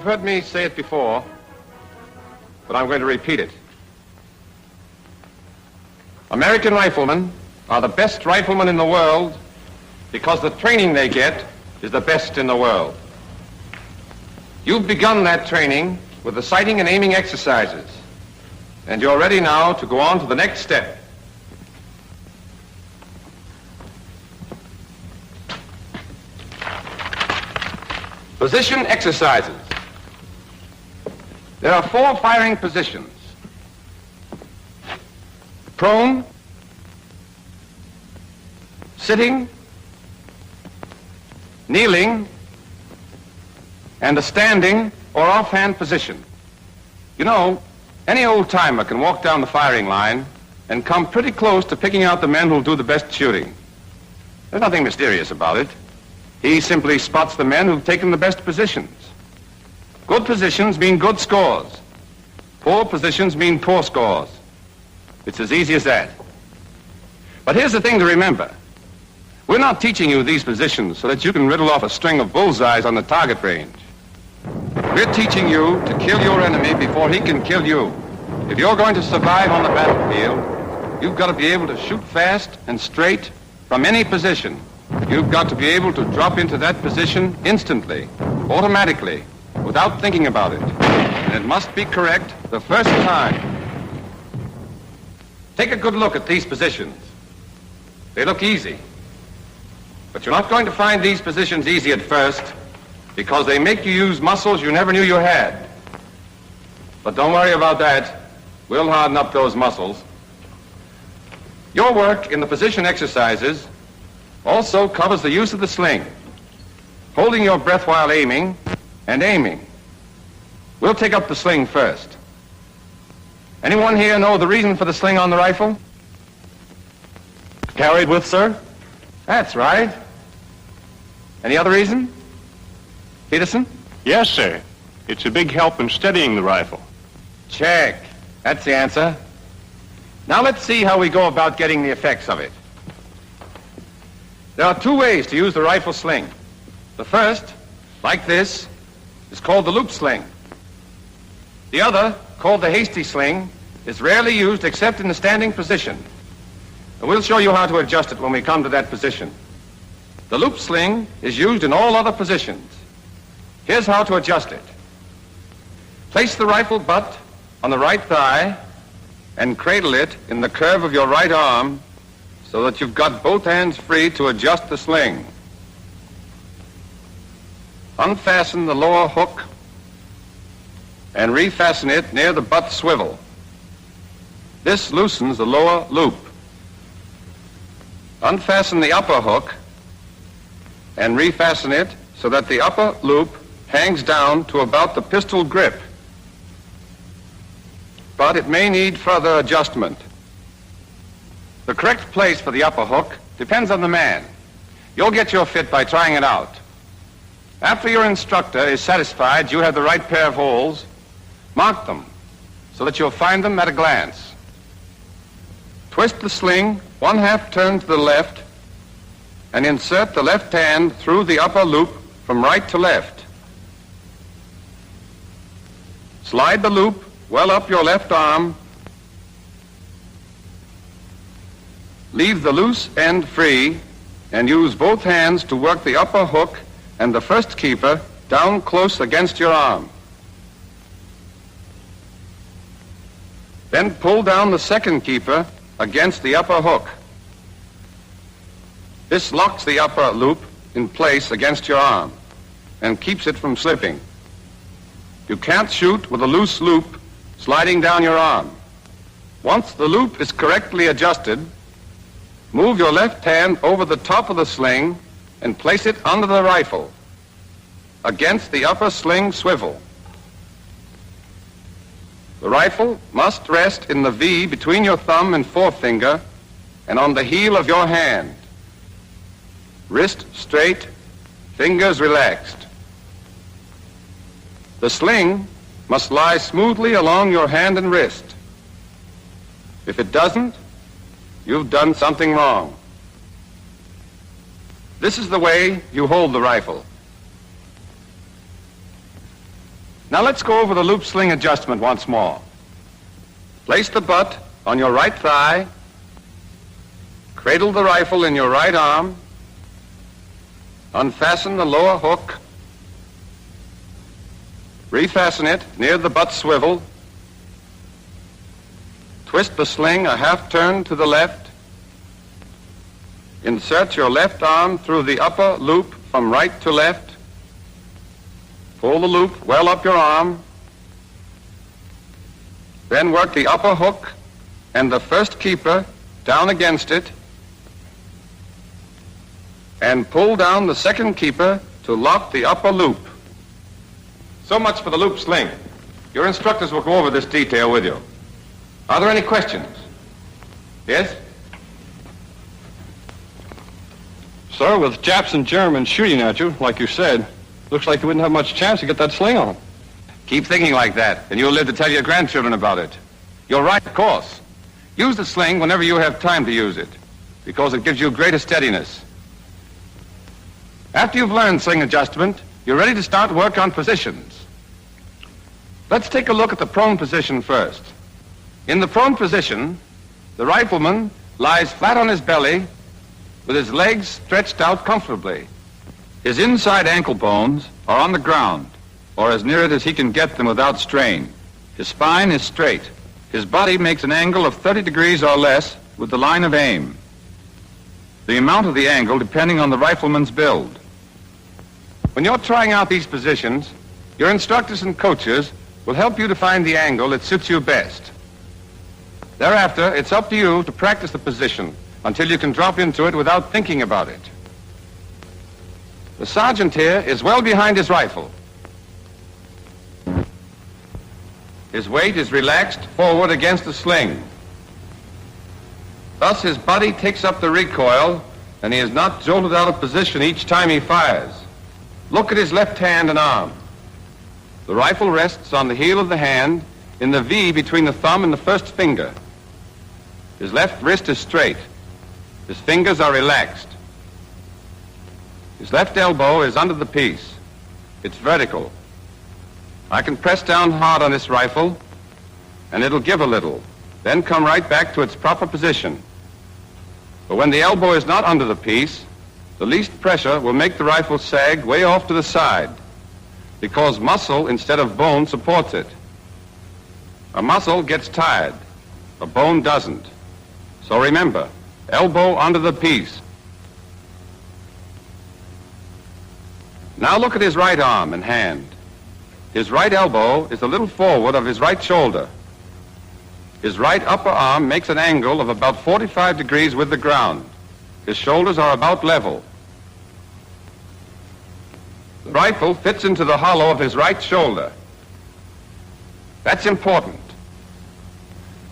You've heard me say it before, but I'm going to repeat it. American riflemen are the best riflemen in the world because the training they get is the best in the world. You've begun that training with the sighting and aiming exercises, and you're ready now to go on to the next step. Position exercises. There are 4 firing positions: prone, sitting, kneeling, and a standing or offhand position. You know, any old-timer can walk down the firing line and come pretty close to picking out the men who'll do the best shooting. There's nothing mysterious about it. He simply spots the men who've taken the best positions. Good positions mean good scores. Poor positions mean poor scores. It's as easy as that. But here's the thing to remember. We're not teaching you these positions so that you can riddle off a string of bullseyes on the target range. We're teaching you to kill your enemy before he can kill you. If you're going to survive on the battlefield, you've got to be able to shoot fast and straight from any position. You've got to be able to drop into that position instantly, automatically, without thinking about it. And it must be correct the first time. Take a good look at these positions. They look easy. But you're not going to find these positions easy at first because they make you use muscles you never knew you had. But don't worry about that. We'll harden up those muscles. Your work in the position exercises also covers the use of the sling, holding your breath while aiming and aiming. We'll take up the sling first. Anyone here know the reason for the sling on the rifle? Carried with, sir? That's right. Any other reason? Peterson? Yes, sir. It's a big help in steadying the rifle. Check. That's the answer. Now let's see how we go about getting the effects of it. There are 2 ways to use the rifle sling. The first, like this, is called the loop sling. The other, called the hasty sling, is rarely used except in the standing position. And we'll show you how to adjust it when we come to that position. The loop sling is used in all other positions. Here's how to adjust it. Place the rifle butt on the right thigh and cradle it in the curve of your right arm so that you've got both hands free to adjust the sling. Unfasten the lower hook and refasten it near the butt swivel. This loosens the lower loop. Unfasten the upper hook and refasten it so that the upper loop hangs down to about the pistol grip. But it may need further adjustment. The correct place for the upper hook depends on the man. You'll get your fit by trying it out. After your instructor is satisfied you have the right pair of holes, mark them so that you'll find them at a glance. Twist the sling 1/2 turn to the left and insert the left hand through the upper loop from right to left. Slide the loop well up your left arm. Leave the loose end free and use both hands to work the upper hook and the first keeper down close against your arm. Then pull down the second keeper against the upper hook. This locks the upper loop in place against your arm and keeps it from slipping. You can't shoot with a loose loop sliding down your arm. Once the loop is correctly adjusted, move your left hand over the top of the sling and place it under the rifle against the upper sling swivel. The rifle must rest in the V between your thumb and forefinger and on the heel of your hand. Wrist straight, fingers relaxed. The sling must lie smoothly along your hand and wrist. If it doesn't, you've done something wrong. This is the way you hold the rifle. Now let's go over the loop sling adjustment once more. Place the butt on your right thigh, cradle the rifle in your right arm, unfasten the lower hook, refasten it near the butt swivel, twist the sling a half turn to the left, insert your left arm through the upper loop from right to left, pull the loop well up your arm, then work the upper hook and the first keeper down against it, and pull down the second keeper to lock the upper loop. So much for the loop sling. Your instructors will go over this detail with you. Are there any questions? Yes? Sir, with Japs and Germans shooting at you, like you said, looks like you wouldn't have much chance to get that sling on. Keep thinking like that, and you'll live to tell your grandchildren about it. You're right, of course. Use the sling whenever you have time to use it, because it gives you greater steadiness. After you've learned sling adjustment, you're ready to start work on positions. Let's take a look at the prone position first. In the prone position, the rifleman lies flat on his belly with his legs stretched out comfortably. His inside ankle bones are on the ground, or as near it as he can get them without strain. His spine is straight. His body makes an angle of 30 degrees or less with the line of aim. The amount of the angle depending on the rifleman's build. When you're trying out these positions, your instructors and coaches will help you to find the angle that suits you best. Thereafter, it's up to you to practice the position until you can drop into it without thinking about it. The sergeant here is well behind his rifle. His weight is relaxed forward against the sling. Thus, his body takes up the recoil, and he is not jolted out of position each time he fires. Look at his left hand and arm. The rifle rests on the heel of the hand in the V between the thumb and the first finger. His left wrist is straight. His fingers are relaxed. His left elbow is under the piece. It's vertical. I can press down hard on this rifle, and it'll give a little, then come right back to its proper position. But when the elbow is not under the piece, the least pressure will make the rifle sag way off to the side, because muscle instead of bone supports it. A muscle gets tired. A bone doesn't. So remember, elbow under the piece. Now look at his right arm and hand. His right elbow is a little forward of his right shoulder. His right upper arm makes an angle of about 45 degrees with the ground. His shoulders are about level. The rifle fits into the hollow of his right shoulder. That's important.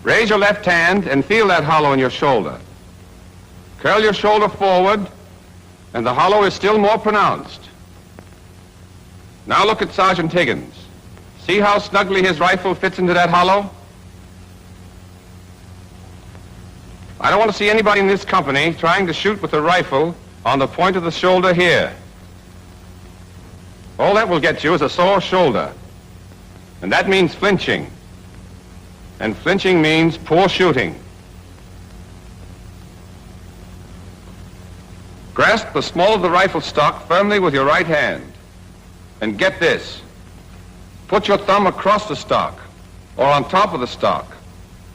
Raise your left hand and feel that hollow in your shoulder. Curl your shoulder forward, and the hollow is still more pronounced. Now look at Sergeant Higgins. See how snugly his rifle fits into that hollow? I don't want to see anybody in this company trying to shoot with a rifle on the point of the shoulder here. All that will get you is a sore shoulder. And that means flinching. And flinching means poor shooting. Grasp the small of the rifle stock firmly with your right hand. And get this. Put your thumb across the stock or on top of the stock,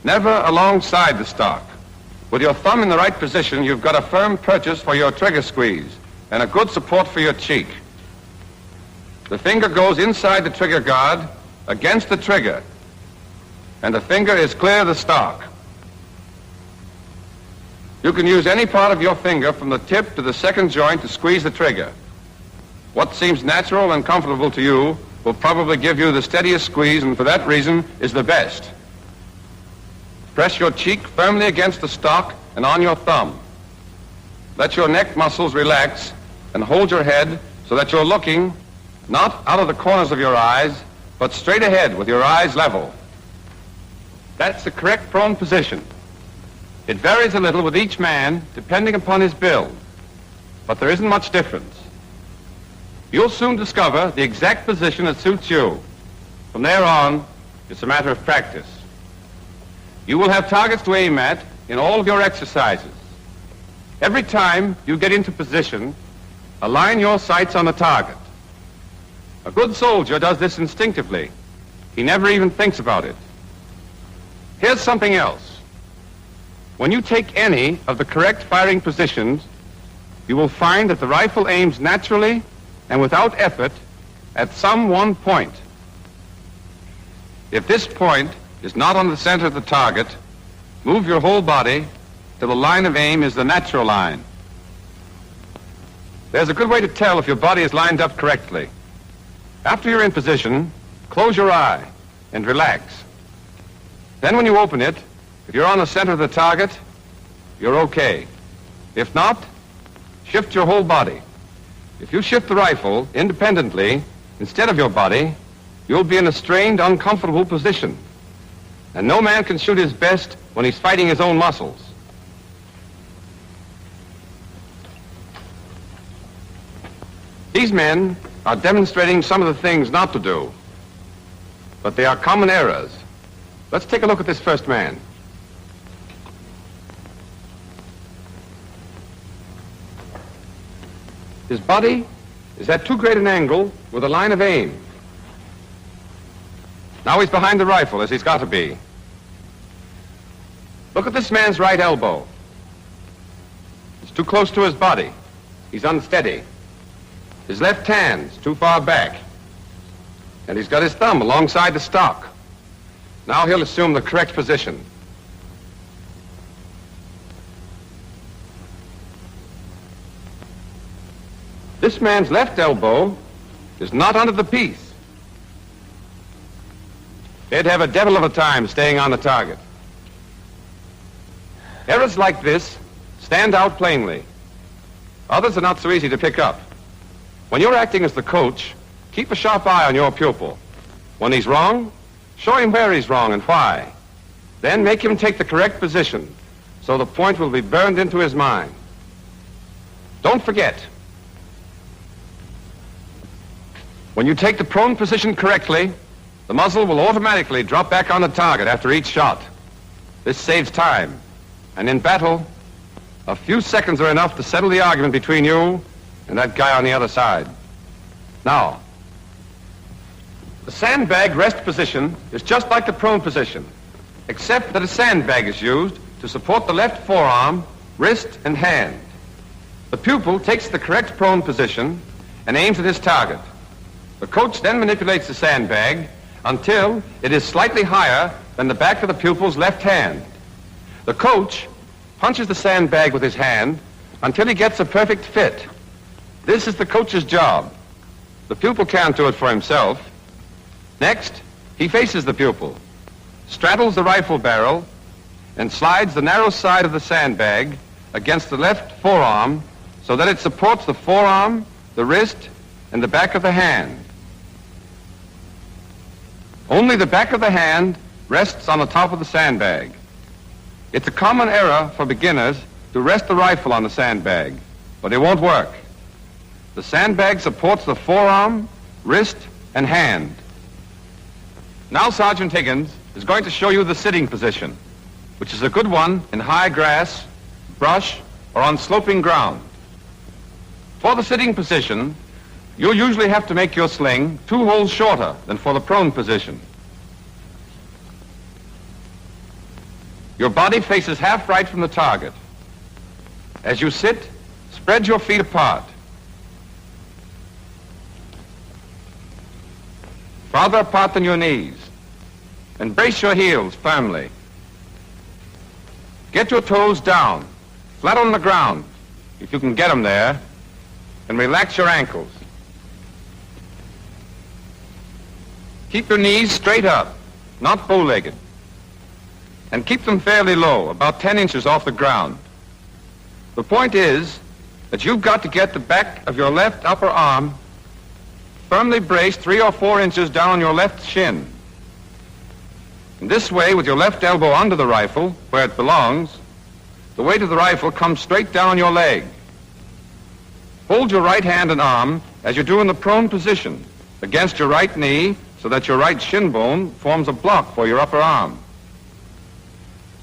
never alongside the stock. With your thumb in the right position, you've got a firm purchase for your trigger squeeze and a good support for your cheek. The finger goes inside the trigger guard against the trigger, and the finger is clear of the stock. You can use any part of your finger from the tip to the second joint to squeeze the trigger. What seems natural and comfortable to you will probably give you the steadiest squeeze, and for that reason is the best. Press your cheek firmly against the stock and on your thumb. Let your neck muscles relax and hold your head so that you're looking not out of the corners of your eyes, but straight ahead with your eyes level. That's the correct prone position. It varies a little with each man depending upon his build, but there isn't much difference. You'll soon discover the exact position that suits you. From there on, it's a matter of practice. You will have targets to aim at in all of your exercises. Every time you get into position, align your sights on the target. A good soldier does this instinctively. He never even thinks about it. Here's something else. When you take any of the correct firing positions, you will find that the rifle aims naturally and without effort at some one point. If this point is not on the center of the target, move your whole body till the line of aim is the natural line. There's a good way to tell if your body is lined up correctly. After you're in position, close your eye and relax. Then when you open it, if you're on the center of the target, you're okay. If not, shift your whole body. If you shift the rifle independently instead of your body, you'll be in a strained, uncomfortable position. And no man can shoot his best when he's fighting his own muscles. These men are demonstrating some of the things not to do, but they are common errors. Let's take a look at this first man. His body is at too great an angle with a line of aim. Now he's behind the rifle, as he's got to be. Look at this man's right elbow. It's too close to his body. He's unsteady. His left hand's too far back. And he's got his thumb alongside the stock. Now he'll assume the correct position. This man's left elbow is not under the piece. They'd have a devil of a time staying on the target. Errors like this stand out plainly. Others are not so easy to pick up. When you're acting as the coach, keep a sharp eye on your pupil. When he's wrong, show him where he's wrong and why. Then make him take the correct position so the point will be burned into his mind. Don't forget, when you take the prone position correctly, the muzzle will automatically drop back on the target after each shot. This saves time. And in battle, a few seconds are enough to settle the argument between you and that guy on the other side. Now, the sandbag rest position is just like the prone position, except that a sandbag is used to support the left forearm, wrist, and hand. The pupil takes the correct prone position and aims at his target. The coach then manipulates the sandbag until it is slightly higher than the back of the pupil's left hand. The coach punches the sandbag with his hand until he gets a perfect fit. This is the coach's job. The pupil can't do it for himself. Next, he faces the pupil, straddles the rifle barrel, and slides the narrow side of the sandbag against the left forearm so that it supports the forearm, the wrist, and the back of the hand. Only the back of the hand rests on the top of the sandbag. It's a common error for beginners to rest the rifle on the sandbag, but it won't work. The sandbag supports the forearm, wrist, and hand. Now Sergeant Higgins is going to show you the sitting position, which is a good one in high grass, brush, or on sloping ground. For the sitting position, you'll usually have to make your sling 2 holes shorter than for the prone position. Your body faces half right from the target. As you sit, spread your feet apart. Farther apart than your knees. And brace your heels firmly. Get your toes down, flat on the ground, if you can get them there, and relax your ankles. Keep your knees straight up, not bow-legged. And keep them fairly low, about 10 inches off the ground. The point is that you've got to get the back of your left upper arm firmly braced 3 or 4 inches down on your left shin. In this way, with your left elbow under the rifle, where it belongs, the weight of the rifle comes straight down on your leg. Hold your right hand and arm, as you do in the prone position, against your right knee so that your right shin bone forms a block for your upper arm.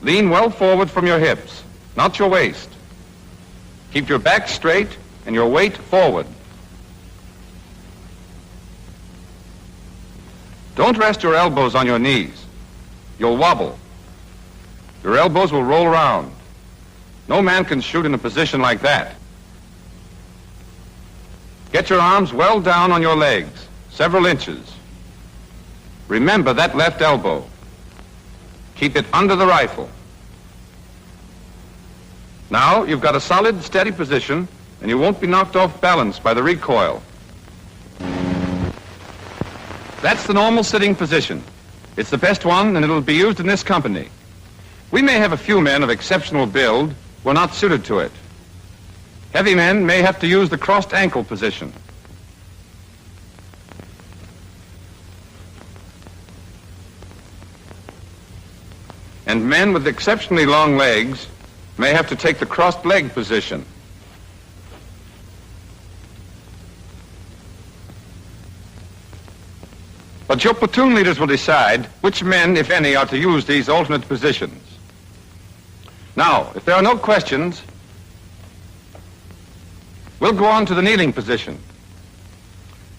Lean well forward from your hips, not your waist. Keep your back straight and your weight forward. Don't rest your elbows on your knees. You'll wobble. Your elbows will roll around. No man can shoot in a position like that. Get your arms well down on your legs, several inches. Remember that left elbow. Keep it under the rifle. Now you've got a solid, steady position, and you won't be knocked off balance by the recoil. That's the normal sitting position. It's the best one, and it'll be used in this company. We may have a few men of exceptional build who are not suited to it. Heavy men may have to use the crossed ankle position. And men with exceptionally long legs may have to take the crossed leg position. But your platoon leaders will decide which men, if any, are to use these alternate positions. Now, if there are no questions, we'll go on to the kneeling position.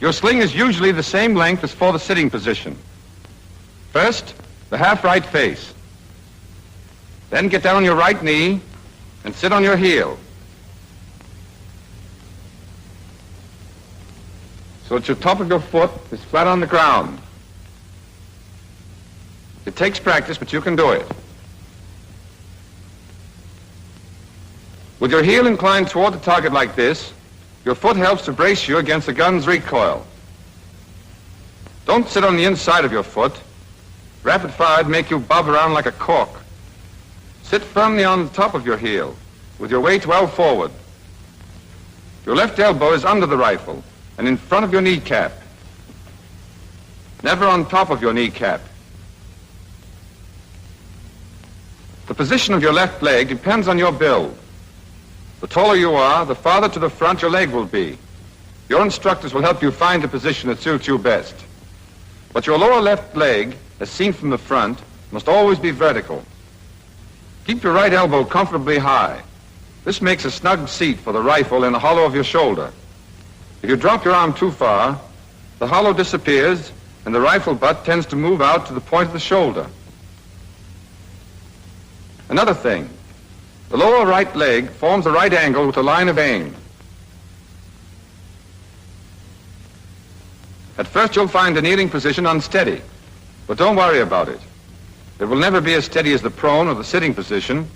Your sling is usually the same length as for the sitting position. First, the half right face. Then get down on your right knee and sit on your heel, so that your top of your foot is flat on the ground. It takes practice, but you can do it. With your heel inclined toward the target like this, your foot helps to brace you against the gun's recoil. Don't sit on the inside of your foot. Rapid fire would make you bob around like a cork. Sit firmly on the top of your heel, with your weight well forward. Your left elbow is under the rifle and in front of your kneecap, never on top of your kneecap. The position of your left leg depends on your build. The taller you are, the farther to the front your leg will be. Your instructors will help you find the position that suits you best. But your lower left leg, as seen from the front, must always be vertical. Keep your right elbow comfortably high. This makes a snug seat for the rifle in the hollow of your shoulder. If you drop your arm too far, the hollow disappears and the rifle butt tends to move out to the point of the shoulder. Another thing, the lower right leg forms a right angle with the line of aim. At first you'll find the kneeling position unsteady, but don't worry about it. It will never be as steady as the prone or the sitting position,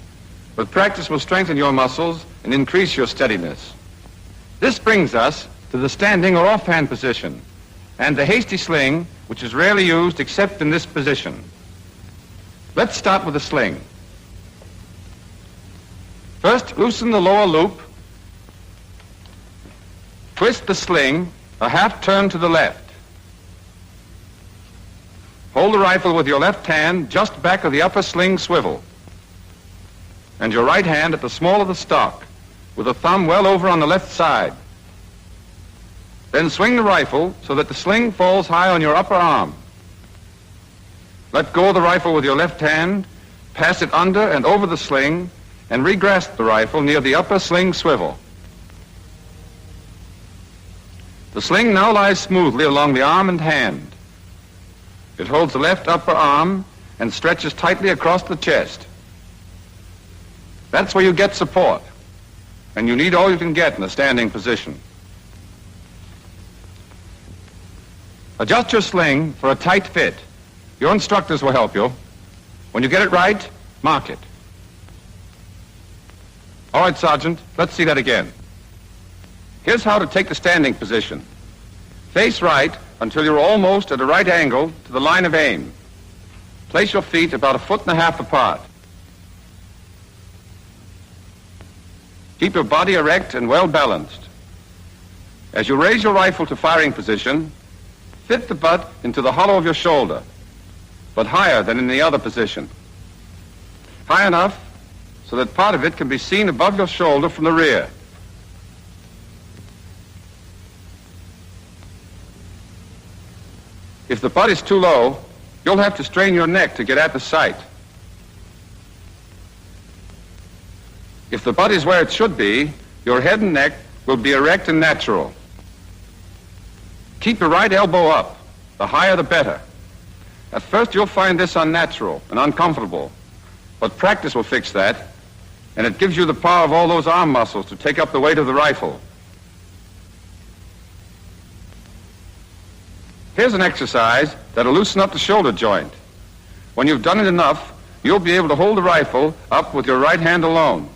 but practice will strengthen your muscles and increase your steadiness. This brings us to the standing or offhand position and the hasty sling, which is rarely used except in this position. Let's start with the sling. First, loosen the lower loop. Twist the sling a half turn to the left. Hold the rifle with your left hand just back of the upper sling swivel, and your right hand at the small of the stock, with the thumb well over on the left side. Then swing the rifle so that the sling falls high on your upper arm. Let go of the rifle with your left hand, pass it under and over the sling, and regrasp the rifle near the upper sling swivel. The sling now lies smoothly along the arm and hand. It holds the left upper arm and stretches tightly across the chest. That's where you get support, and you need all you can get in a standing position. Adjust your sling for a tight fit. Your instructors will help you. When you get it right, mark it. All right, Sergeant, let's see that again. Here's how to take the standing position. Face right until you're almost at a right angle to the line of aim. Place your feet about 1.5 feet apart. Keep your body erect and well balanced. As you raise your rifle to firing position, fit the butt into the hollow of your shoulder, but higher than in the other position. High enough so that part of it can be seen above your shoulder from the rear. If the butt is too low, you'll have to strain your neck to get at the sight. If the butt is where it should be, your head and neck will be erect and natural. Keep your right elbow up. The higher, the better. At first, you'll find this unnatural and uncomfortable, but practice will fix that, and it gives you the power of all those arm muscles to take up the weight of the rifle. Here's an exercise that'll loosen up the shoulder joint. When you've done it enough, you'll be able to hold the rifle up with your right hand alone.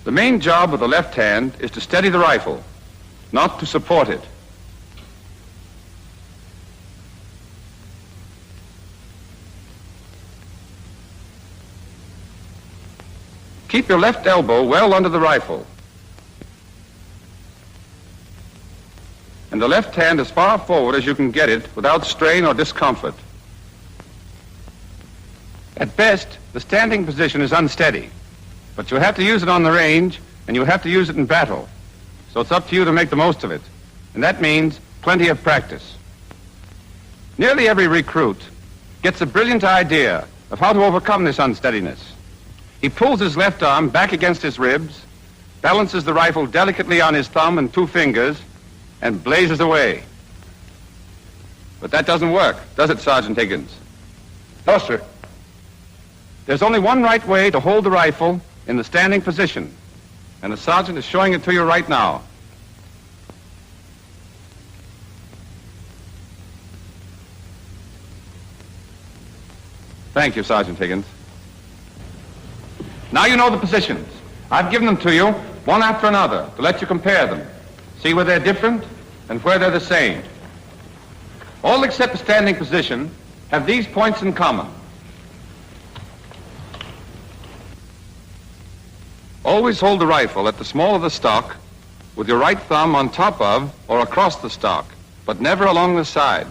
The main job of the left hand is to steady the rifle, not to support it. Keep your left elbow well under the rifle, and the left hand as far forward as you can get it without strain or discomfort. At best, the standing position is unsteady, but you'll have to use it on the range, and you'll have to use it in battle. So it's up to you to make the most of it, and that means plenty of practice. Nearly every recruit gets a brilliant idea of how to overcome this unsteadiness. He pulls his left arm back against his ribs, balances the rifle delicately on his thumb and 2 fingers, and blazes away. But that doesn't work, does it, Sergeant Higgins? No, sir. There's only one right way to hold the rifle in the standing position, and the sergeant is showing it to you right now. Thank you, Sergeant Higgins. Now you know the positions. I've given them to you one after another to let you compare them. See where they're different and where they're the same. All except the standing position have these points in common. Always hold the rifle at the small of the stock with your right thumb on top of or across the stock, but never along the side.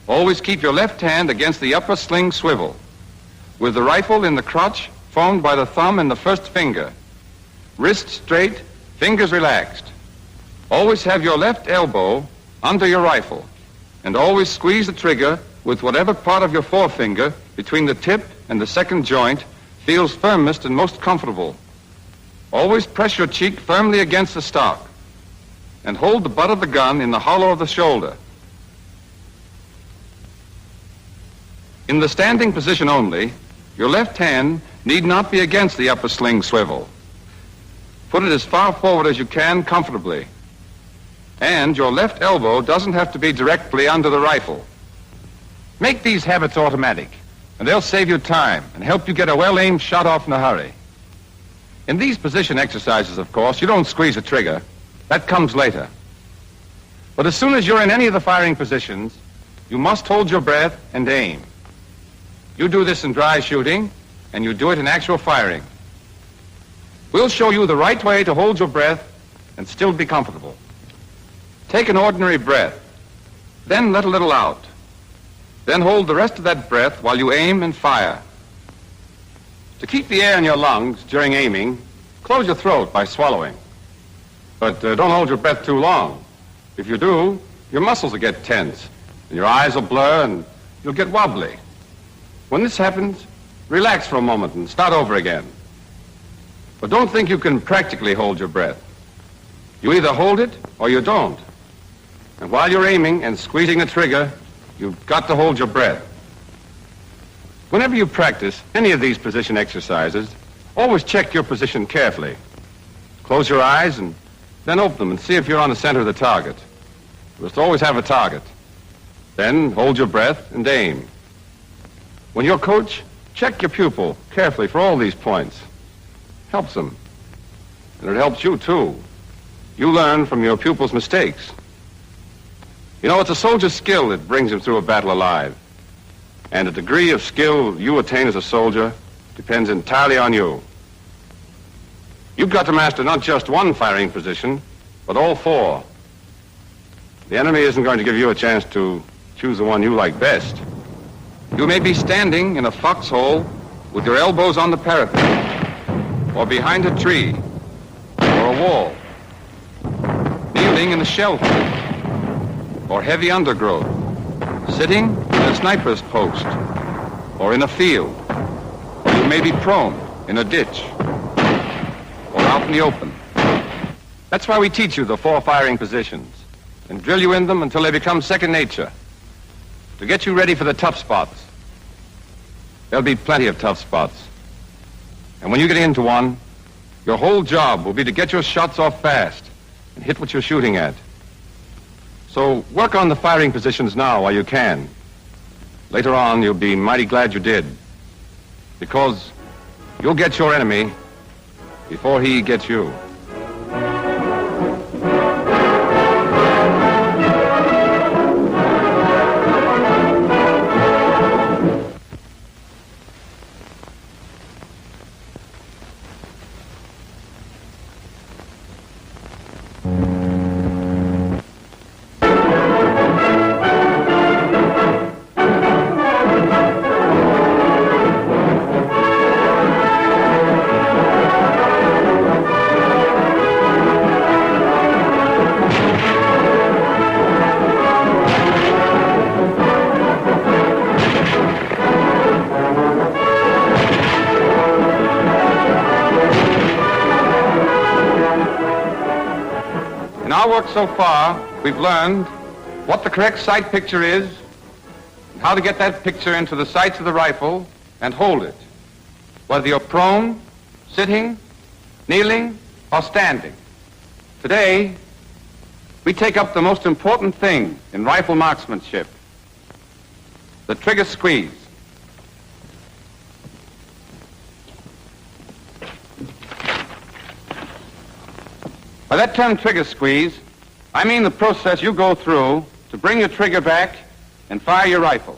Always keep your left hand against the upper sling swivel, with the rifle in the crotch formed by the thumb and the first finger. Wrist straight, fingers relaxed. Always have your left elbow under your rifle, and always squeeze the trigger with whatever part of your forefinger between the tip and the second joint feels firmest and most comfortable. Always press your cheek firmly against the stock, and hold the butt of the gun in the hollow of the shoulder. In the standing position only, your left hand need not be against the upper sling swivel. Put it as far forward as you can comfortably. And your left elbow doesn't have to be directly under the rifle. Make these habits automatic, and they'll save you time and help you get a well-aimed shot off in a hurry. In these position exercises, of course, you don't squeeze a trigger. That comes later. But as soon as you're in any of the firing positions, you must hold your breath and aim. You do this in dry shooting, and you do it in actual firing. We'll show you the right way to hold your breath and still be comfortable. Take an ordinary breath, then let a little out. Then hold the rest of that breath while you aim and fire. To keep the air in your lungs during aiming, close your throat by swallowing. But don't hold your breath too long. If you do, your muscles will get tense, and your eyes will blur, and you'll get wobbly. When this happens, relax for a moment and start over again. But don't think you can practically hold your breath. You either hold it or you don't. And while you're aiming and squeezing the trigger, you've got to hold your breath. Whenever you practice any of these position exercises, always check your position carefully. Close your eyes and then open them and see if you're on the center of the target. You must always have a target. Then hold your breath and aim. When you're coach, check your pupil carefully for all these points. Helps them. And it helps you, too. You learn from your pupil's mistakes. You know, it's a soldier's skill that brings him through a battle alive. And the degree of skill you attain as a soldier depends entirely on you. You've got to master not just one firing position, but all 4. The enemy isn't going to give you a chance to choose the one you like best. You may be standing in a foxhole with your elbows on the parapet, or behind a tree, or a wall, kneeling in a shelter, or heavy undergrowth, sitting in a sniper's post, or in a field. Or you may be prone in a ditch, or out in the open. That's why we teach you the 4 firing positions and drill you in them until they become second nature, to get you ready for the tough spots. There'll be plenty of tough spots. And when you get into one, your whole job will be to get your shots off fast and hit what you're shooting at. So work on the firing positions now while you can. Later on, you'll be mighty glad you did, because you'll get your enemy before he gets you. In our work so far, we've learned what the correct sight picture is, and how to get that picture into the sights of the rifle and hold it, whether you're prone, sitting, kneeling, or standing. Today, we take up the most important thing in rifle marksmanship, the trigger squeeze. By that term trigger squeeze, I mean the process you go through to bring your trigger back and fire your rifle.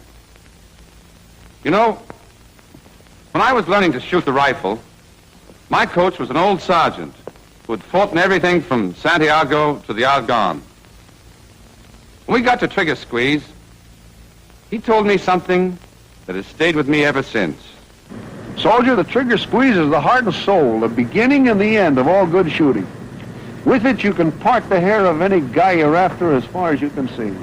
You know, when I was learning to shoot the rifle, my coach was an old sergeant who had fought in everything from Santiago to the Argonne. When we got to trigger squeeze, he told me something that has stayed with me ever since. Soldier, the trigger squeeze is the heart and soul, the beginning and the end of all good shooting. With it, you can part the hair of any guy you're after as far as you can see.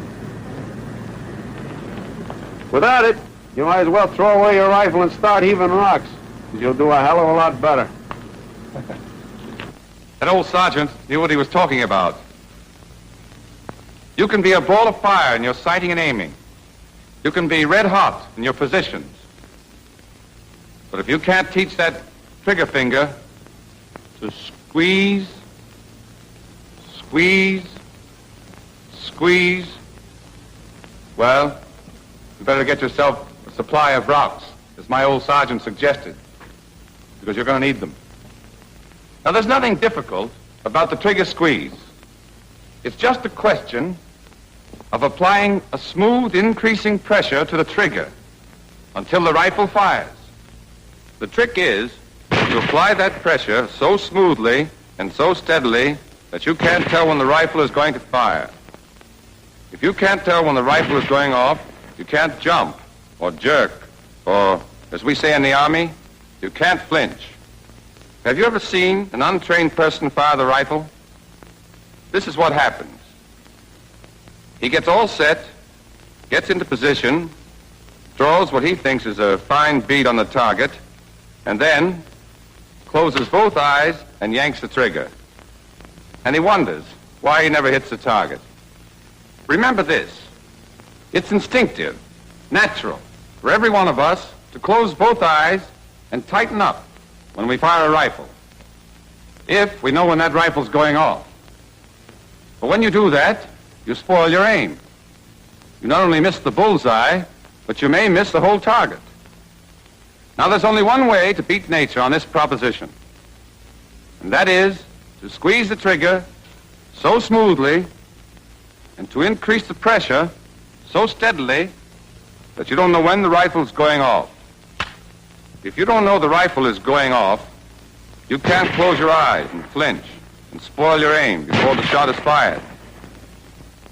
Without it, you might as well throw away your rifle and start heaving rocks, 'cause you'll do a hell of a lot better. That old sergeant knew what he was talking about. You can be a ball of fire in your sighting and aiming. You can be red hot in your positions. But if you can't teach that trigger finger to squeeze, squeeze, squeeze, well, you better get yourself a supply of rocks, as my old sergeant suggested, because you're going to need them. Now, there's nothing difficult about the trigger squeeze. It's just a question of applying a smooth, increasing pressure to the trigger until the rifle fires. The trick is to apply that pressure so smoothly and so steadily that you can't tell when the rifle is going to fire. If you can't tell when the rifle is going off, you can't jump or jerk, or, as we say in the Army, you can't flinch. Have you ever seen an untrained person fire the rifle? This is what happens. He gets all set, gets into position, throws what he thinks is a fine bead on the target, and then closes both eyes and yanks the trigger. And he wonders why he never hits the target. Remember this. It's instinctive, natural, for every one of us to close both eyes and tighten up when we fire a rifle, if we know when that rifle's going off. But when you do that, you spoil your aim. You not only miss the bullseye, but you may miss the whole target. Now, there's only one way to beat nature on this proposition, and that is to squeeze the trigger so smoothly and to increase the pressure so steadily that you don't know when the rifle's going off. If you don't know the rifle is going off, you can't close your eyes and flinch and spoil your aim before the shot is fired.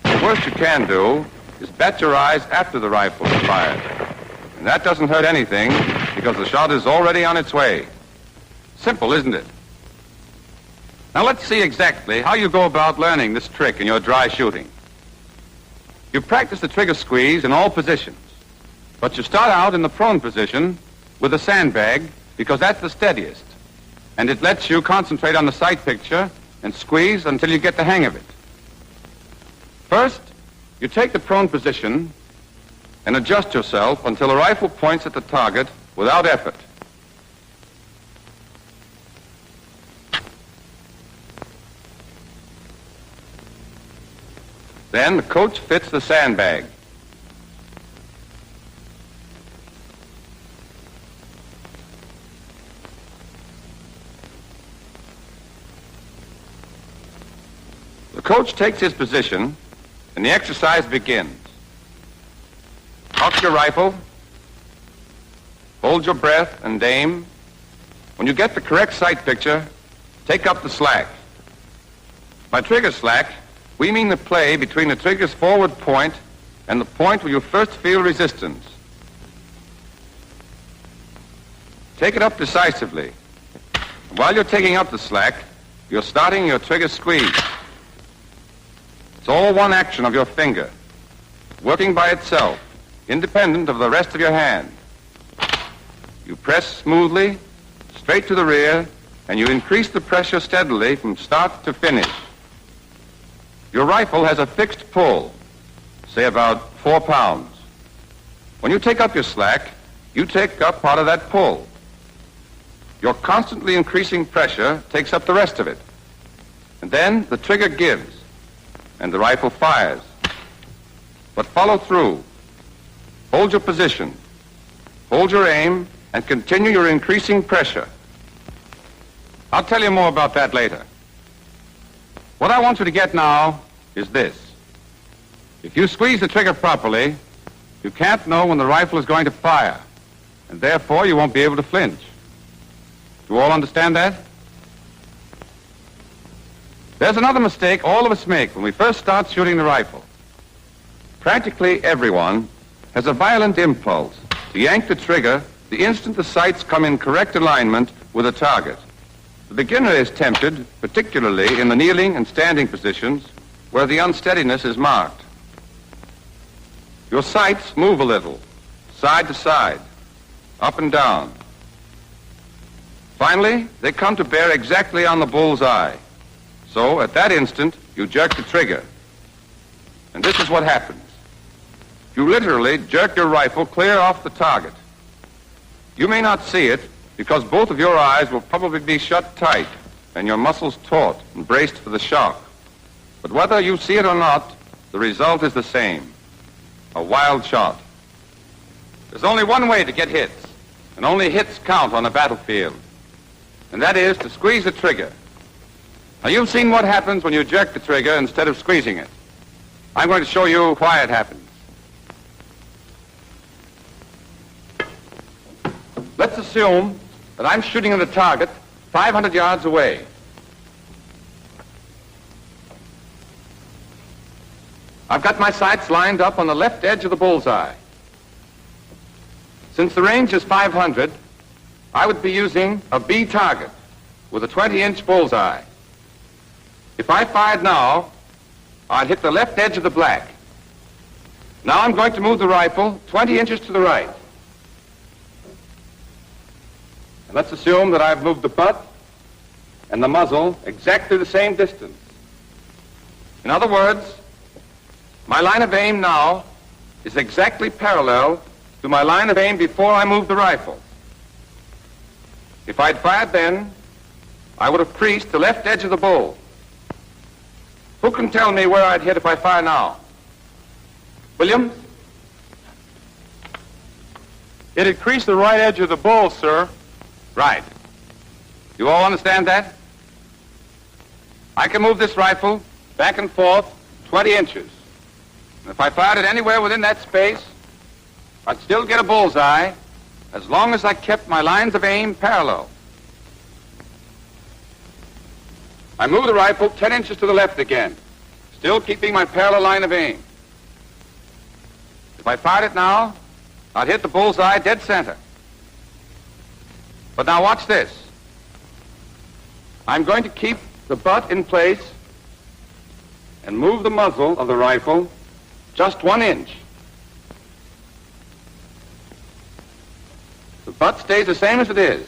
The worst you can do is bat your eyes after the rifle is fired. And that doesn't hurt anything because the shot is already on its way. Simple, isn't it? Now let's see exactly how you go about learning this trick in your dry shooting. You practice the trigger squeeze in all positions, but you start out in the prone position with a sandbag because that's the steadiest, and it lets you concentrate on the sight picture and squeeze until you get the hang of it. First, you take the prone position and adjust yourself until the rifle points at the target without effort. Then the coach fits the sandbag. The coach takes his position and the exercise begins. Cock your rifle, hold your breath and aim. When you get the correct sight picture, take up the slack. By trigger slack, we mean the play between the trigger's forward point and the point where you first feel resistance. Take it up decisively. While you're taking up the slack, you're starting your trigger squeeze. It's all one action of your finger, working by itself, independent of the rest of your hand. You press smoothly, straight to the rear, and you increase the pressure steadily from start to finish. Your rifle has a fixed pull, say about 4 pounds. When you take up your slack, you take up part of that pull. Your constantly increasing pressure takes up the rest of it. And then the trigger gives, and the rifle fires. But follow through. Hold your position. Hold your aim, and continue your increasing pressure. I'll tell you more about that later. What I want you to get now is this. If you squeeze the trigger properly, you can't know when the rifle is going to fire, and therefore you won't be able to flinch. Do you all understand that? There's another mistake all of us make when we first start shooting the rifle. Practically everyone has a violent impulse to yank the trigger the instant the sights come in correct alignment with the target. The beginner is tempted, particularly in the kneeling and standing positions, where the unsteadiness is marked. Your sights move a little, side to side, up and down. Finally, they come to bear exactly on the bull's eye. So, at that instant, you jerk the trigger. And this is what happens. You literally jerk your rifle clear off the target. You may not see it, because both of your eyes will probably be shut tight and your muscles taut and braced for the shock. But whether you see it or not, the result is the same. A wild shot. There's only one way to get hits, and only hits count on a battlefield. And that is to squeeze the trigger. Now, you've seen what happens when you jerk the trigger instead of squeezing it. I'm going to show you why it happens. Let's assume that I'm shooting at a target 500 yards away. I've got my sights lined up on the left edge of the bullseye. Since the range is 500, I would be using a B target with a 20-inch bullseye. If I fired now, I'd hit the left edge of the black. Now I'm going to move the rifle 20 inches to the right. And let's assume that I've moved the butt and the muzzle exactly the same distance. In other words, my line of aim now is exactly parallel to my line of aim before I moved the rifle. If I'd fired then, I would have creased the left edge of the bull. Who can tell me where I'd hit if I fire now? Williams? It'd crease the right edge of the bull, sir. Right. You all understand that? I can move this rifle back and forth 20 inches. And if I fired it anywhere within that space, I'd still get a bullseye as long as I kept my lines of aim parallel. I move the rifle 10 inches to the left again, still keeping my parallel line of aim. If I fired it now, I'd hit the bullseye dead center. But now watch this. I'm going to keep the butt in place and move the muzzle of the rifle Just 1 inch. The butt stays the same as it is.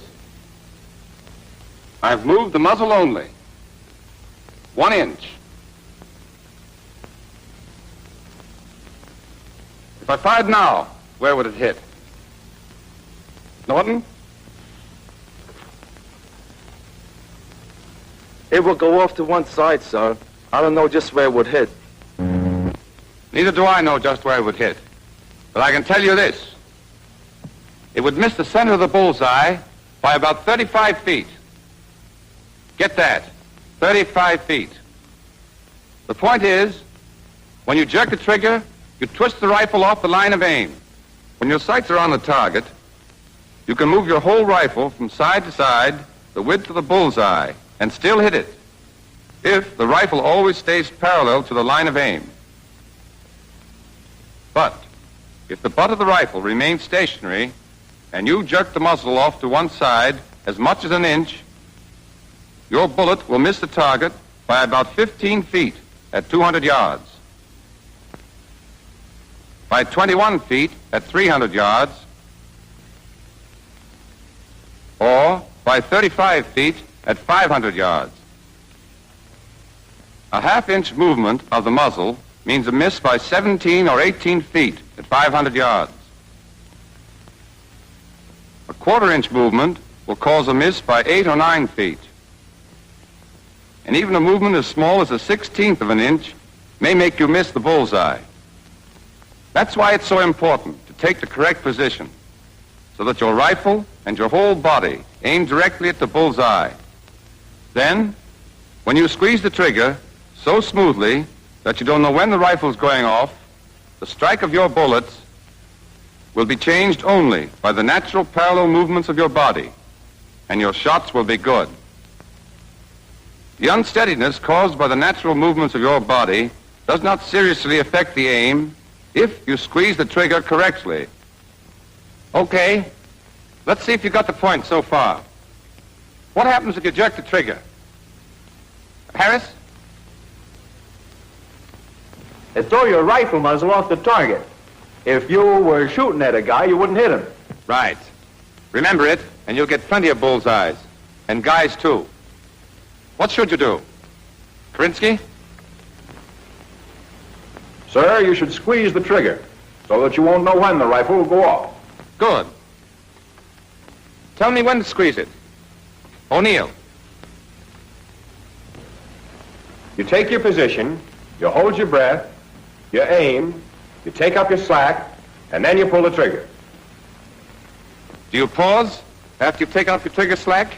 I've moved the muzzle only. 1 inch. If I fired now, where would it hit? Norton? It will go off to one side, sir. I don't know just where it would hit. Neither do I know just where it would hit. But I can tell you this. It would miss the center of the bullseye by about 35 feet. Get that, 35 feet. The point is, when you jerk the trigger, you twist the rifle off the line of aim. When your sights are on the target, you can move your whole rifle from side to side, the width of the bullseye, and still hit it, if the rifle always stays parallel to the line of aim. But if the butt of the rifle remains stationary and you jerk the muzzle off to one side as much as 1 inch, your bullet will miss the target by about 15 feet at 200 yards, by 21 feet at 300 yards, or by 35 feet at 500 yards. A half-inch movement of the muzzle means a miss by 17 or 18 feet at 500 yards. A quarter-inch movement will cause a miss by 8 or 9 feet. And even a movement as small as a 1/16 of an inch may make you miss the bullseye. That's why it's so important to take the correct position, so that your rifle and your whole body aim directly at the bullseye. Then, when you squeeze the trigger so smoothly that you don't know when the rifle's going off, the strike of your bullets will be changed only by the natural parallel movements of your body, and your shots will be good. The unsteadiness caused by the natural movements of your body does not seriously affect the aim if you squeeze the trigger correctly. Okay, let's see if you got the point so far. What happens if you jerk the trigger? Harris? It throw your rifle muzzle off the target. If you were shooting at a guy, you wouldn't hit him. Right. Remember it, and you'll get plenty of bullseyes. And guys, too. What should you do? Krinsky? Sir, you should squeeze the trigger so that you won't know when the rifle will go off. Good. Tell me when to squeeze it. O'Neill. You take your position, you hold your breath, you aim, you take up your slack, and then you pull the trigger. Do you pause after you've taken up your trigger slack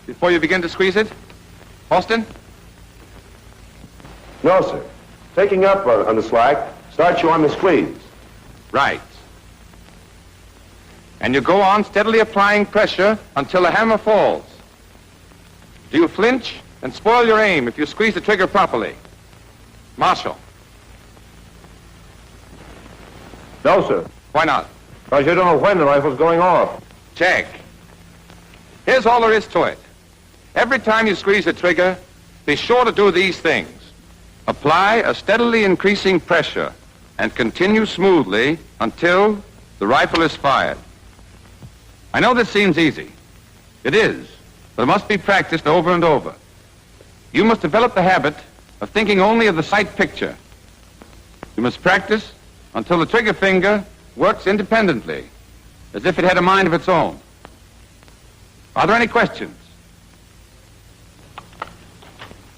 before you begin to squeeze it? Austin? No, sir. Taking up on the slack starts you on the squeeze. Right. And you go on steadily applying pressure until the hammer falls. Do you flinch and spoil your aim if you squeeze the trigger properly? Marshall? No, sir. Why not? Because you don't know when the rifle's going off. Check. Here's all there is to it. Every time you squeeze the trigger, be sure to do these things. Apply a steadily increasing pressure and continue smoothly until the rifle is fired. I know this seems easy. It is, but it must be practiced over and over. You must develop the habit of thinking only of the sight picture. You must practice until the trigger finger works independently, as if it had a mind of its own. Are there any questions?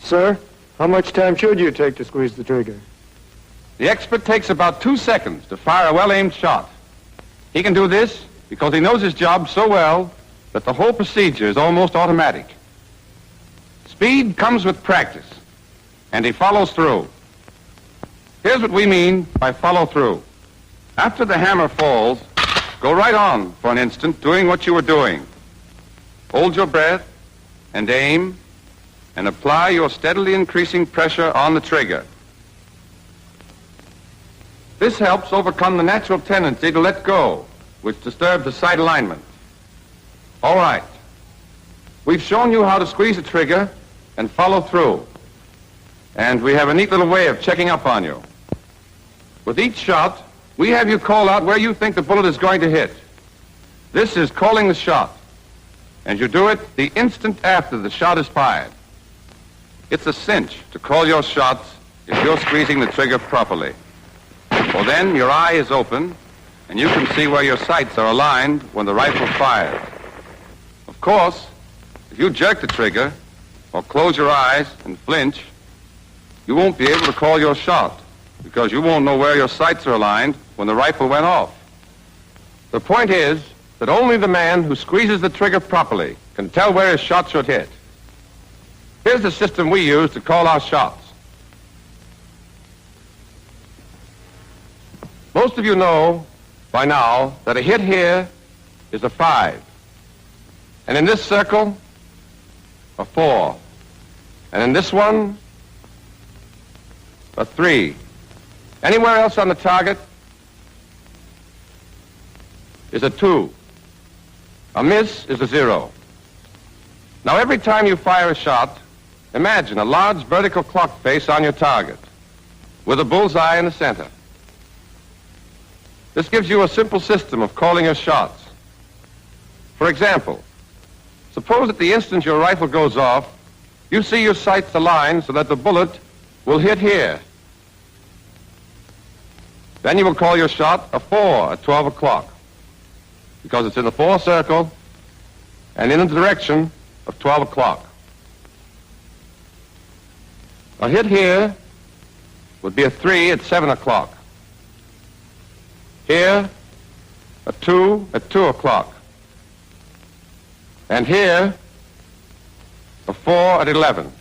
Sir, how much time should you take to squeeze the trigger? The expert takes about 2 seconds to fire a well-aimed shot. He can do this because he knows his job so well that the whole procedure is almost automatic. Speed comes with practice, and he follows through. Here's what we mean by follow through. After the hammer falls, go right on for an instant doing what you were doing. Hold your breath and aim and apply your steadily increasing pressure on the trigger. This helps overcome the natural tendency to let go, which disturbs the sight alignment. All right. We've shown you how to squeeze the trigger and follow through. And we have a neat little way of checking up on you. With each shot, we have you call out where you think the bullet is going to hit. This is calling the shot, and you do it the instant after the shot is fired. It's a cinch to call your shots if you're squeezing the trigger properly. For then your eye is open, and you can see where your sights are aligned when the rifle fires. Of course, if you jerk the trigger or close your eyes and flinch, you won't be able to call your shot because you won't know where your sights are aligned when the rifle went off. The point is that only the man who squeezes the trigger properly can tell where his shot should hit. Here's the system we use to call our shots. Most of you know by now that a hit here is a 5. And in this circle, a 4. And in this one, a 3. Anywhere else on the target is a 2. A miss is a 0. Now, every time you fire a shot, imagine a large vertical clock face on your target with a bullseye in the center. This gives you a simple system of calling your shots. For example, suppose at the instant your rifle goes off, you see your sights aligned so that the bullet will hit here. Then you will call your shot a 4 at 12 o'clock because it's in the 4 circle and in the direction of 12 o'clock. A hit here would be a 3 at 7 o'clock. Here, a 2 at 2 o'clock. And here, a 4 at 11.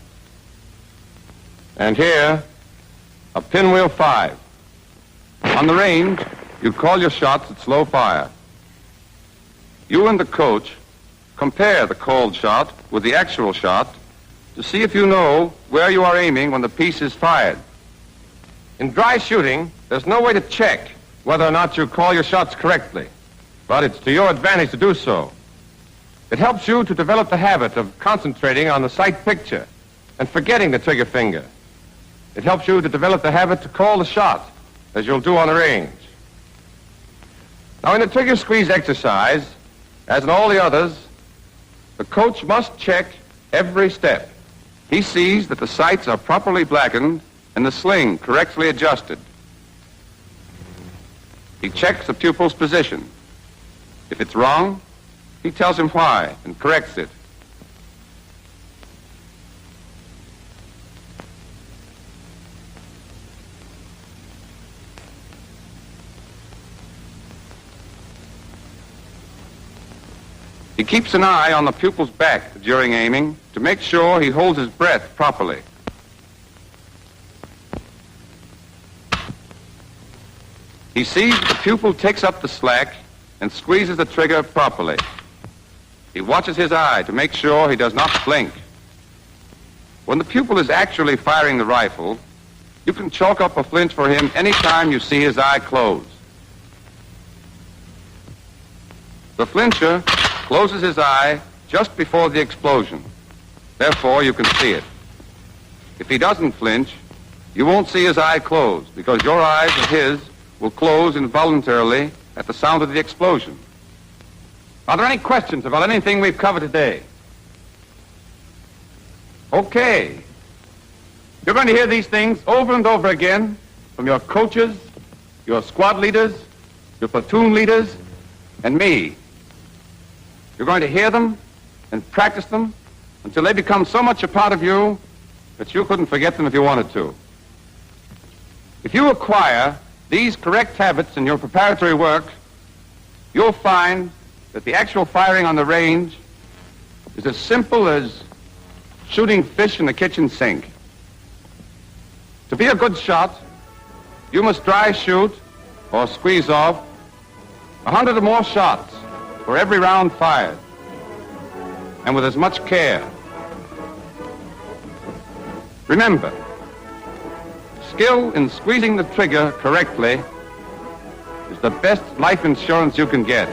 And here, a pinwheel 5. On the range, you call your shots at slow fire. You and the coach compare the called shot with the actual shot to see if you know where you are aiming when the piece is fired. In dry shooting, there's no way to check whether or not you call your shots correctly, but it's to your advantage to do so. It helps you to develop the habit of concentrating on the sight picture and forgetting the trigger finger. It helps you to develop the habit to call the shot, as you'll do on the range. Now, in the trigger squeeze exercise, as in all the others, the coach must check every step. He sees that the sights are properly blackened and the sling correctly adjusted. He checks the pupil's position. If it's wrong, he tells him why and corrects it. He keeps an eye on the pupil's back during aiming to make sure he holds his breath properly. He sees that the pupil takes up the slack and squeezes the trigger properly. He watches his eye to make sure he does not blink. When the pupil is actually firing the rifle, you can chalk up a flinch for him any time you see his eye close. The flincher closes his eye just before the explosion. Therefore, you can see it. If he doesn't flinch, you won't see his eye close because your eyes and his will close involuntarily at the sound of the explosion. Are there any questions about anything we've covered today? Okay. You're going to hear these things over and over again from your coaches, your squad leaders, your platoon leaders, and me. You're going to hear them and practice them until they become so much a part of you that you couldn't forget them if you wanted to. If you acquire these correct habits in your preparatory work, you'll find that the actual firing on the range is as simple as shooting fish in the kitchen sink. To be a good shot, you must dry shoot or squeeze off 100 or more shots for every round fired, and with as much care. Remember, skill in squeezing the trigger correctly is the best life insurance you can get.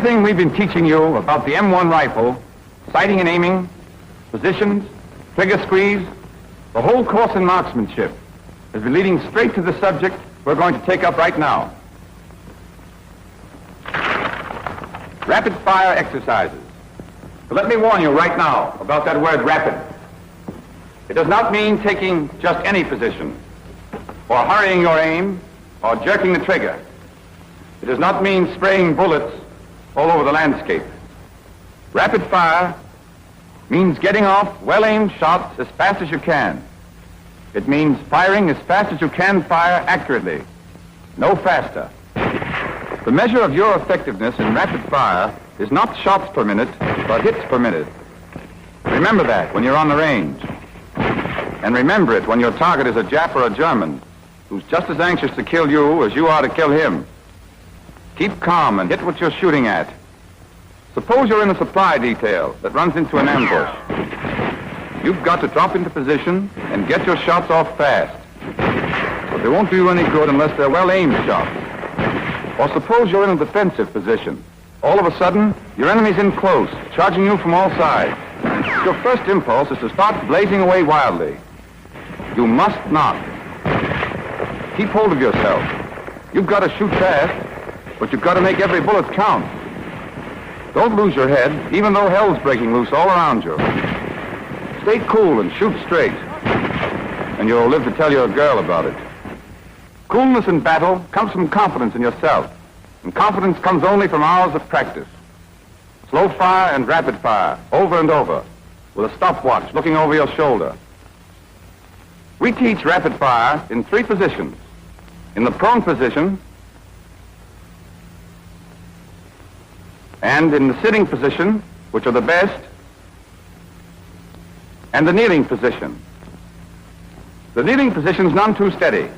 Everything we've been teaching you about the M1 rifle, sighting and aiming, positions, trigger squeeze, the whole course in marksmanship has been leading straight to the subject we're going to take up right now. Rapid fire exercises. But let me warn you right now about that word rapid. It does not mean taking just any position, or hurrying your aim, or jerking the trigger. It does not mean spraying bullets all over the landscape. Rapid fire means getting off well-aimed shots as fast as you can. It means firing as fast as you can fire accurately, no faster. The measure of your effectiveness in rapid fire is not shots per minute, but hits per minute. Remember that when you're on the range. And remember it when your target is a Jap or a German who's just as anxious to kill you as you are to kill him. Keep calm and hit what you're shooting at. Suppose you're in a supply detail that runs into an ambush. You've got to drop into position and get your shots off fast. But they won't do you any good unless they're well-aimed shots. Or suppose you're in a defensive position. All of a sudden, your enemy's in close, charging you from all sides. Your first impulse is to start blazing away wildly. You must not. Keep hold of yourself. You've got to shoot fast, but you've got to make every bullet count. Don't lose your head, even though hell's breaking loose all around you. Stay cool and shoot straight, and you'll live to tell your girl about it. Coolness in battle comes from confidence in yourself, and confidence comes only from hours of practice. Slow fire and rapid fire, over and over, with a stopwatch looking over your shoulder. We teach rapid fire in 3 positions. In the prone position, and in the sitting position, which are the best, and the kneeling position. The kneeling position's none too steady,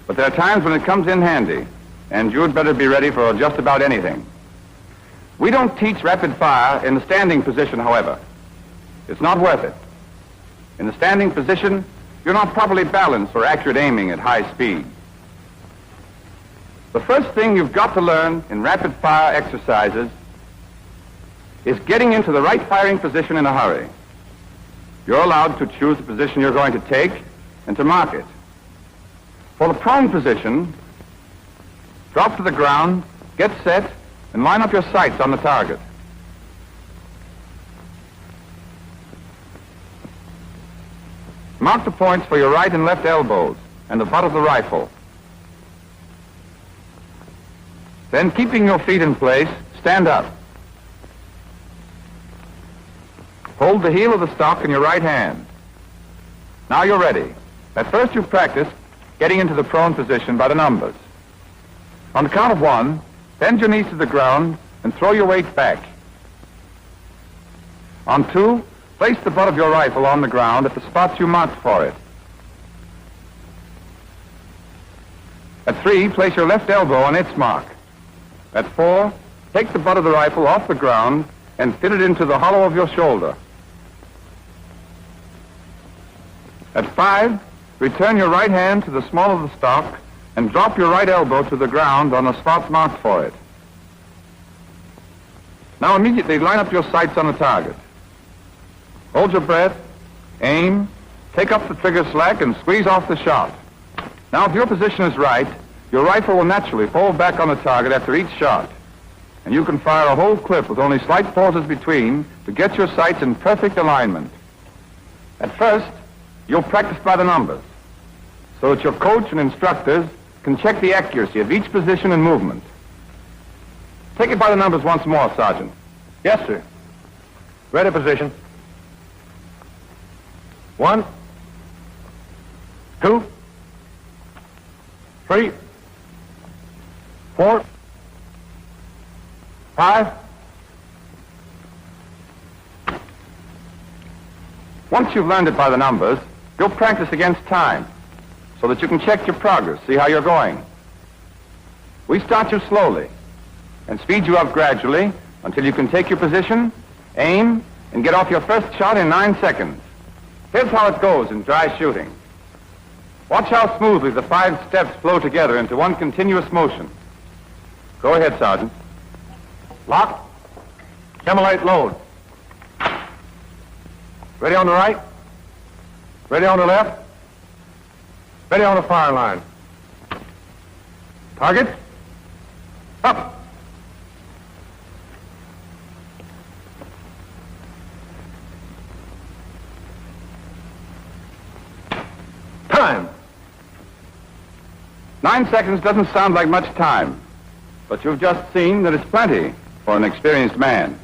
but there are times when it comes in handy, and you'd better be ready for just about anything. We don't teach rapid fire in the standing position, however. It's not worth it. In the standing position, you're not properly balanced for accurate aiming at high speed. The first thing you've got to learn in rapid fire exercises is getting into the right firing position in a hurry. You're allowed to choose the position you're going to take and to mark it. For the prone position, drop to the ground, get set, and line up your sights on the target. Mark the points for your right and left elbows and the butt of the rifle. Then, keeping your feet in place, stand up. Hold the heel of the stock in your right hand. Now you're ready. At first you practice getting into the prone position by the numbers. On the count of 1, bend your knees to the ground and throw your weight back. On 2, place the butt of your rifle on the ground at the spots you marked for it. At 3, place your left elbow on its mark. At 4, take the butt of the rifle off the ground and fit it into the hollow of your shoulder. At 5, return your right hand to the small of the stock and drop your right elbow to the ground on the spot marked for it. Now immediately line up your sights on the target. Hold your breath, aim, take up the trigger slack and squeeze off the shot. Now if your position is right, your rifle will naturally fall back on the target after each shot. And you can fire a whole clip with only slight pauses between to get your sights in perfect alignment. At first, you'll practice by the numbers, so that your coach and instructors can check the accuracy of each position and movement. Take it by the numbers once more, Sergeant. Yes, sir. Ready position. 1, 2, 3, 4, 5. Once you've learned it by the numbers, you'll practice against time, so that you can check your progress, see how you're going. We start you slowly and speed you up gradually until you can take your position, aim, and get off your first shot in 9 seconds. Here's how it goes in dry shooting. Watch how smoothly the 5 steps flow together into one continuous motion. Go ahead, Sergeant. Lock, Camelite load. Ready on the right. Ready on the left. Ready on the fire line. Target. Up. Time. 9 seconds doesn't sound like much time, but you've just seen that it's plenty for an experienced man.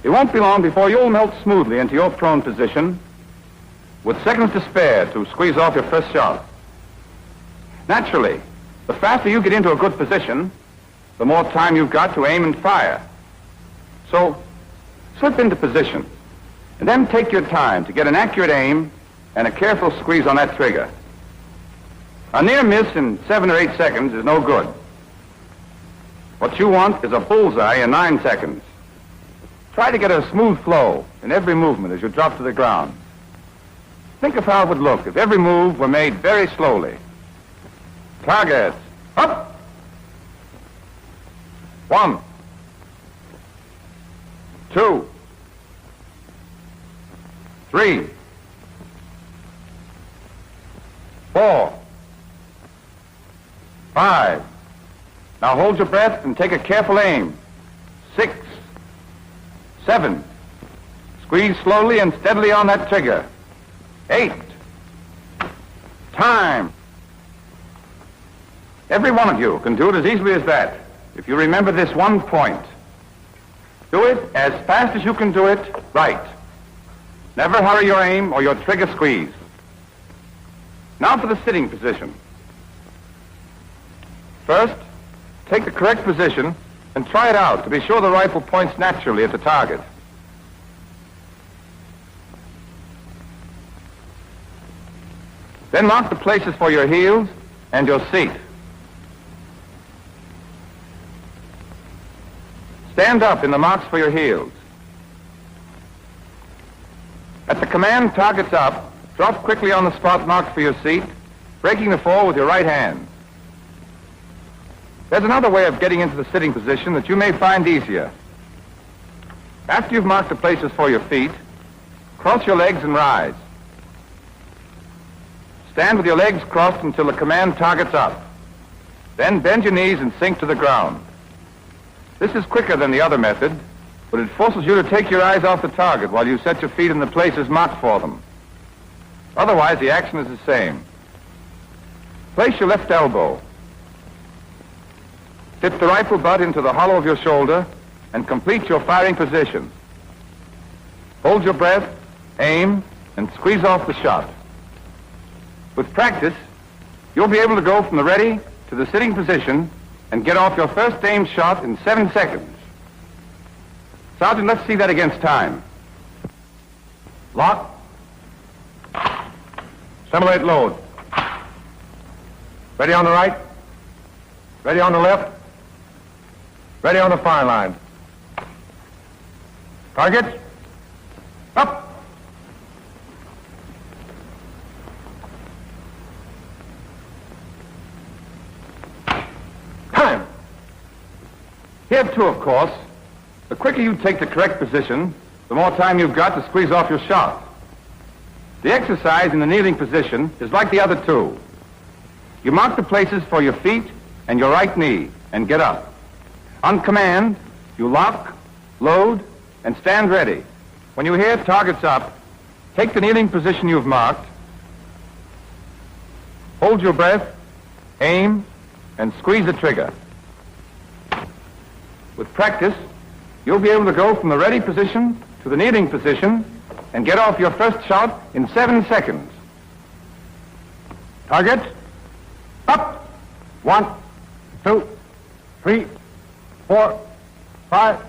It won't be long before you'll melt smoothly into your prone position with seconds to spare to squeeze off your first shot. Naturally, the faster you get into a good position, the more time you've got to aim and fire. So, slip into position, and then take your time to get an accurate aim and a careful squeeze on that trigger. A near miss in 7 or 8 seconds is no good. What you want is a bullseye in 9 seconds. Try to get a smooth flow in every movement as you drop to the ground. Think of how it would look if every move were made very slowly. Target. Up. 1. 2. 3. 4. 5. Now hold your breath and take a careful aim. 6. 7. Squeeze slowly and steadily on that trigger. 8. Time. Every one of you can do it as easily as that if you remember this one point. Do it as fast as you can do it right. Never hurry your aim or your trigger squeeze. Now for the sitting position. First, take the correct position and try it out to be sure the rifle points naturally at the target. Then mark the places for your heels and your seat. Stand up in the marks for your heels. At the command, targets up, drop quickly on the spot marked for your seat, breaking the fall with your right hand. There's another way of getting into the sitting position that you may find easier. After you've marked the places for your feet, cross your legs and rise. Stand with your legs crossed until the command targets up. Then bend your knees and sink to the ground. This is quicker than the other method, but it forces you to take your eyes off the target while you set your feet in the places marked for them. Otherwise, the action is the same. Place your left elbow. Tip the rifle butt into the hollow of your shoulder and complete your firing position. Hold your breath, aim, and squeeze off the shot. With practice, you'll be able to go from the ready to the sitting position and get off your first aimed shot in 7 seconds. Sergeant, let's see that against time. Lock. Simulate load. Ready on the right. Ready on the left. Ready on the fire line. Target. Up. Time. Here, too, of course, the quicker you take the correct position, the more time you've got to squeeze off your shot. The exercise in the kneeling position is like the other two. You mark the places for your feet and your right knee and get up. On command, you lock, load, and stand ready. When you hear targets up, take the kneeling position you've marked, hold your breath, aim, and squeeze the trigger. With practice, you'll be able to go from the ready position to the kneeling position and get off your first shot in 7 seconds. Target. Up. 1, 2, 3, 4, 5,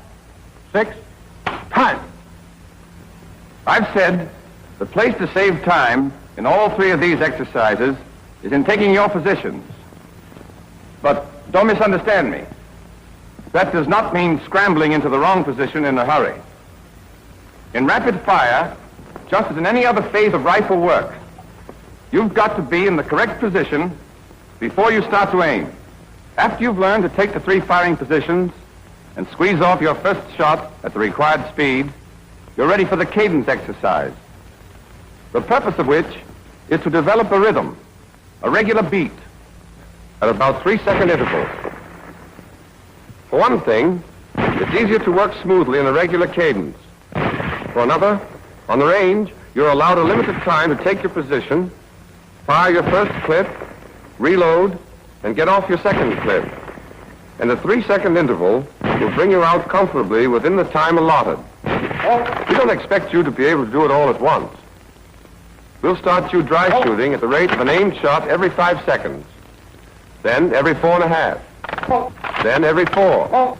6. Time. I've said the place to save time in all 3 of these exercises is in taking your positions. But don't misunderstand me. That does not mean scrambling into the wrong position in a hurry. In rapid fire, just as in any other phase of rifle work, you've got to be in the correct position before you start to aim. After you've learned to take the 3 firing positions, and squeeze off your first shot at the required speed, you're ready for the cadence exercise, the purpose of which is to develop a rhythm, a regular beat, at about 3-second intervals. For one thing, it's easier to work smoothly in a regular cadence. For another, on the range, you're allowed a limited time to take your position, fire your first clip, reload, and get off your second clip. And the 3-second interval will bring you out comfortably within the time allotted. We don't expect you to be able to do it all at once. We'll start you dry shooting at the rate of an aimed shot every 5 seconds. Then every 4.5. Then every 4,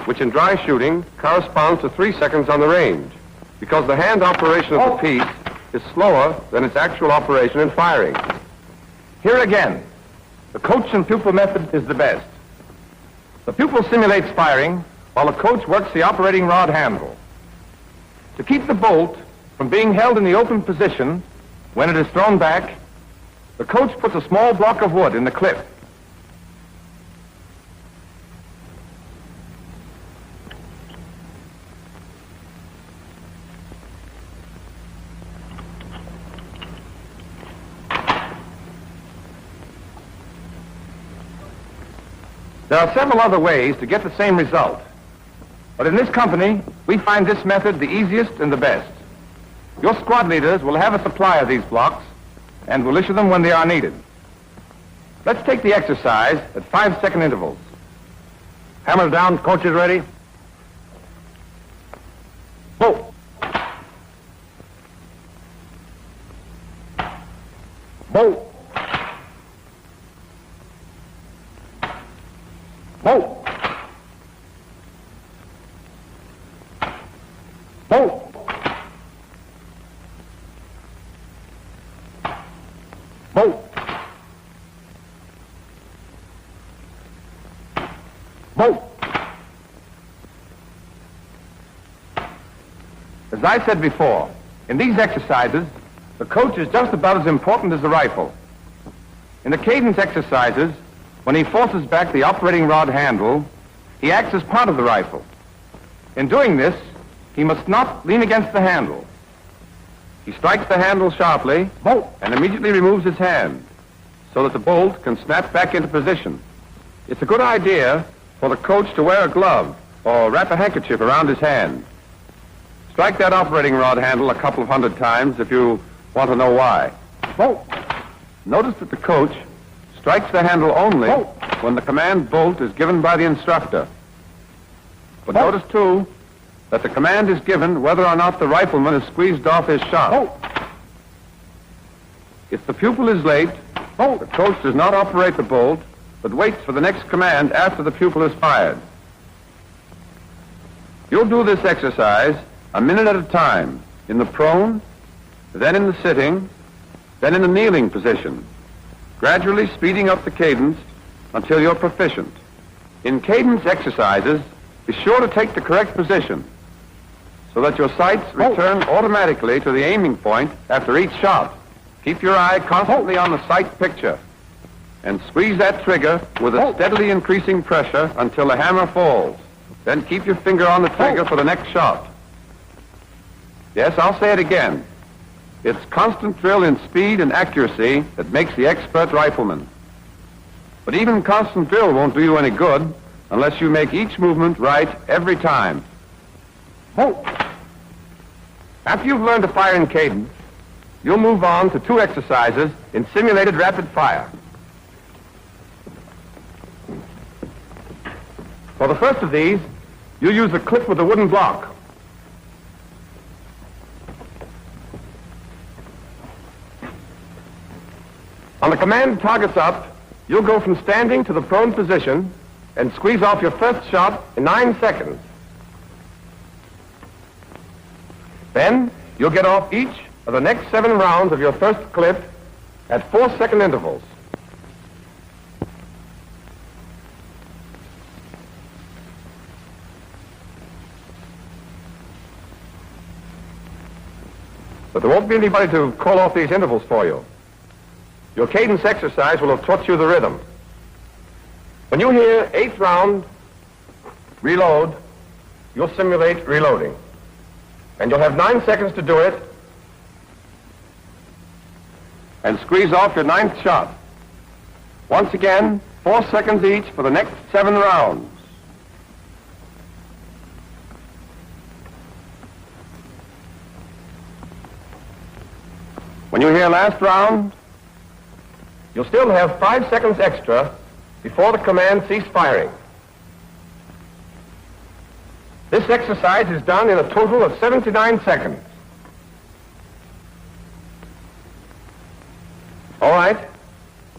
which in dry shooting corresponds to 3 seconds on the range, because the hand operation of the piece is slower than its actual operation in firing. Here again, the coach and pupil method is the best. The pupil simulates firing while the coach works the operating rod handle. To keep the bolt from being held in the open position when it is thrown back, the coach puts a small block of wood in the clip. There are several other ways to get the same result, but in this company, we find this method the easiest and the best. Your squad leaders will have a supply of these blocks and will issue them when they are needed. Let's take the exercise at 5-second intervals. Hammer down, coach is ready. Go. Go. Go. Go. Go. Go. As I said before, in these exercises, the coach is just about as important as the rifle. In the cadence exercises, when he forces back the operating rod handle, he acts as part of the rifle. In doing this, he must not lean against the handle. He strikes the handle sharply and immediately removes his hand so that the bolt can snap back into position. It's a good idea for the coach to wear a glove or wrap a handkerchief around his hand. Strike that operating rod handle a couple of hundred times if you want to know why. Notice that the coach strikes the handle only when the command bolt is given by the instructor. But notice, too, that the command is given whether or not the rifleman has squeezed off his shot. If the pupil is late, the coach does not operate the bolt, but waits for the next command after the pupil is fired. You'll do this exercise a minute at a time, in the prone, then in the sitting, then in the kneeling position, gradually speeding up the cadence until you're proficient. In cadence exercises, be sure to take the correct position so that your sights return automatically to the aiming point after each shot. Keep your eye constantly on the sight picture and squeeze that trigger with a steadily increasing pressure until the hammer falls. Then keep your finger on the trigger for the next shot. Yes, I'll say it again. It's constant drill in speed and accuracy that makes the expert rifleman. But even constant drill won't do you any good unless you make each movement right every time. After you've learned to fire in cadence, you'll move on to 2 exercises in simulated rapid fire. For the first of these, you'll use a clip with a wooden block. On the command targets up, you'll go from standing to the prone position and squeeze off your first shot in 9 seconds. Then you'll get off each of the next 7 rounds of your first clip at 4-second intervals. But there won't be anybody to call off these intervals for you. Your cadence exercise will have taught you the rhythm. When you hear 8th round, reload, you'll simulate reloading. And you'll have 9 seconds to do it. And squeeze off your 9th shot. Once again, 4 seconds each for the next 7 rounds. When you hear last round, you'll still have 5 seconds extra before the command cease firing. This exercise is done in a total of 79 seconds. All right,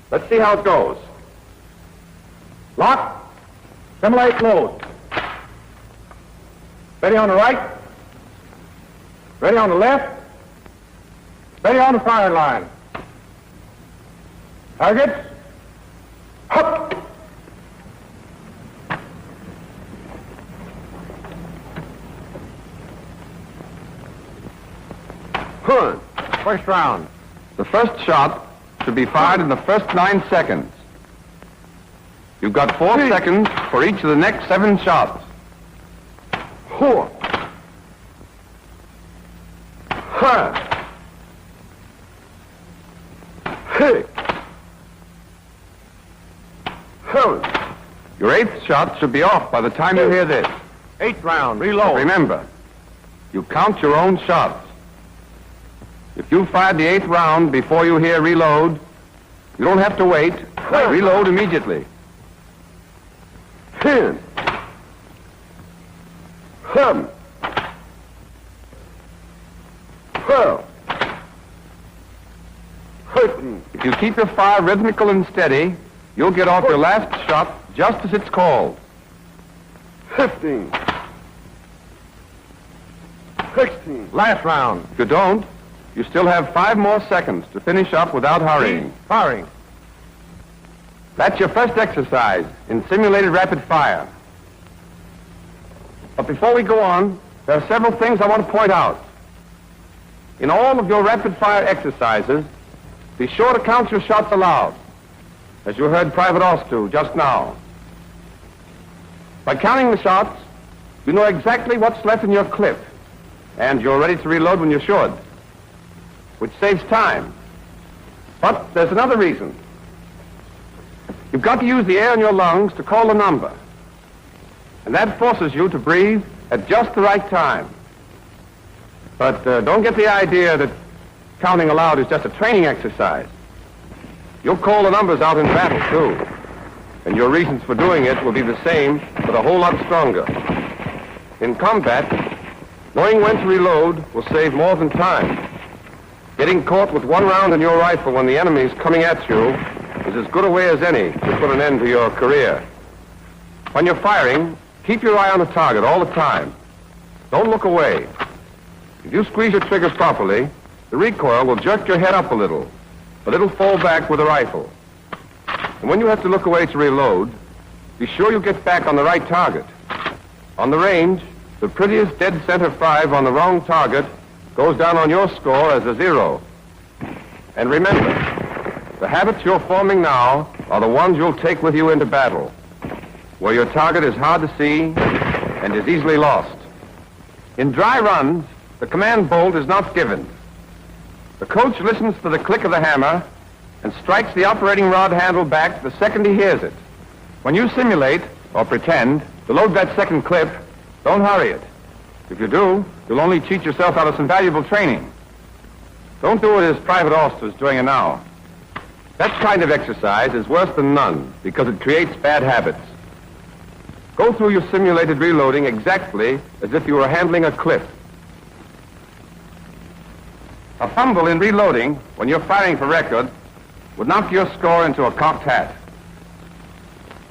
let's see how it goes. Lock, simulate load. Ready on the right, ready on the left, ready on the firing line. Targets, up. Good. First round. The first shot should be fired in the first 9 seconds. You've got 4 seconds for each of the next 7 shots. 4. Ha. 6. 7. Your 8th shot should be off by the time you hear this. 8th round, reload. Remember, you count your own shots. If you fired the 8th round before you hear reload, you don't have to wait. Reload immediately. 10. 7. 12. 13. If you keep your fire rhythmical and steady, you'll get off your last shot just as it's called. 15. 16. Last round. If you don't, you still have 5 more seconds to finish up without hurrying. Firing. That's your first exercise in simulated rapid fire. But before we go on, there are several things I want to point out. In all of your rapid fire exercises, be sure to count your shots aloud, as you heard Private Oss do just now. By counting the shots, you know exactly what's left in your clip, and you're ready to reload when you should, which saves time. But there's another reason. You've got to use the air in your lungs to call the number. And that forces you to breathe at just the right time. But don't get the idea that counting aloud is just a training exercise. You'll call the numbers out in battle, too. And your reasons for doing it will be the same, but a whole lot stronger. In combat, knowing when to reload will save more than time. Getting caught with 1 round in your rifle when the enemy is coming at you is as good a way as any to put an end to your career. When you're firing, keep your eye on the target all the time. Don't look away. If you squeeze your trigger properly, the recoil will jerk your head up a little, but it'll fall back with the rifle. And when you have to look away to reload, be sure you get back on the right target. On the range, the prettiest dead center 5 on the wrong target goes down on your score as a 0. And remember, the habits you're forming now are the ones you'll take with you into battle, where your target is hard to see and is easily lost. In dry runs, the command bolt is not given. The coach listens to the click of the hammer and strikes the operating rod handle back the second he hears it. When you simulate, or pretend, to load that second clip, don't hurry it. If you do, you'll only cheat yourself out of some valuable training. Don't do it as Private Oss is doing it now. That kind of exercise is worse than none because it creates bad habits. Go through your simulated reloading exactly as if you were handling a clip. A fumble in reloading when you're firing for record would knock your score into a cocked hat.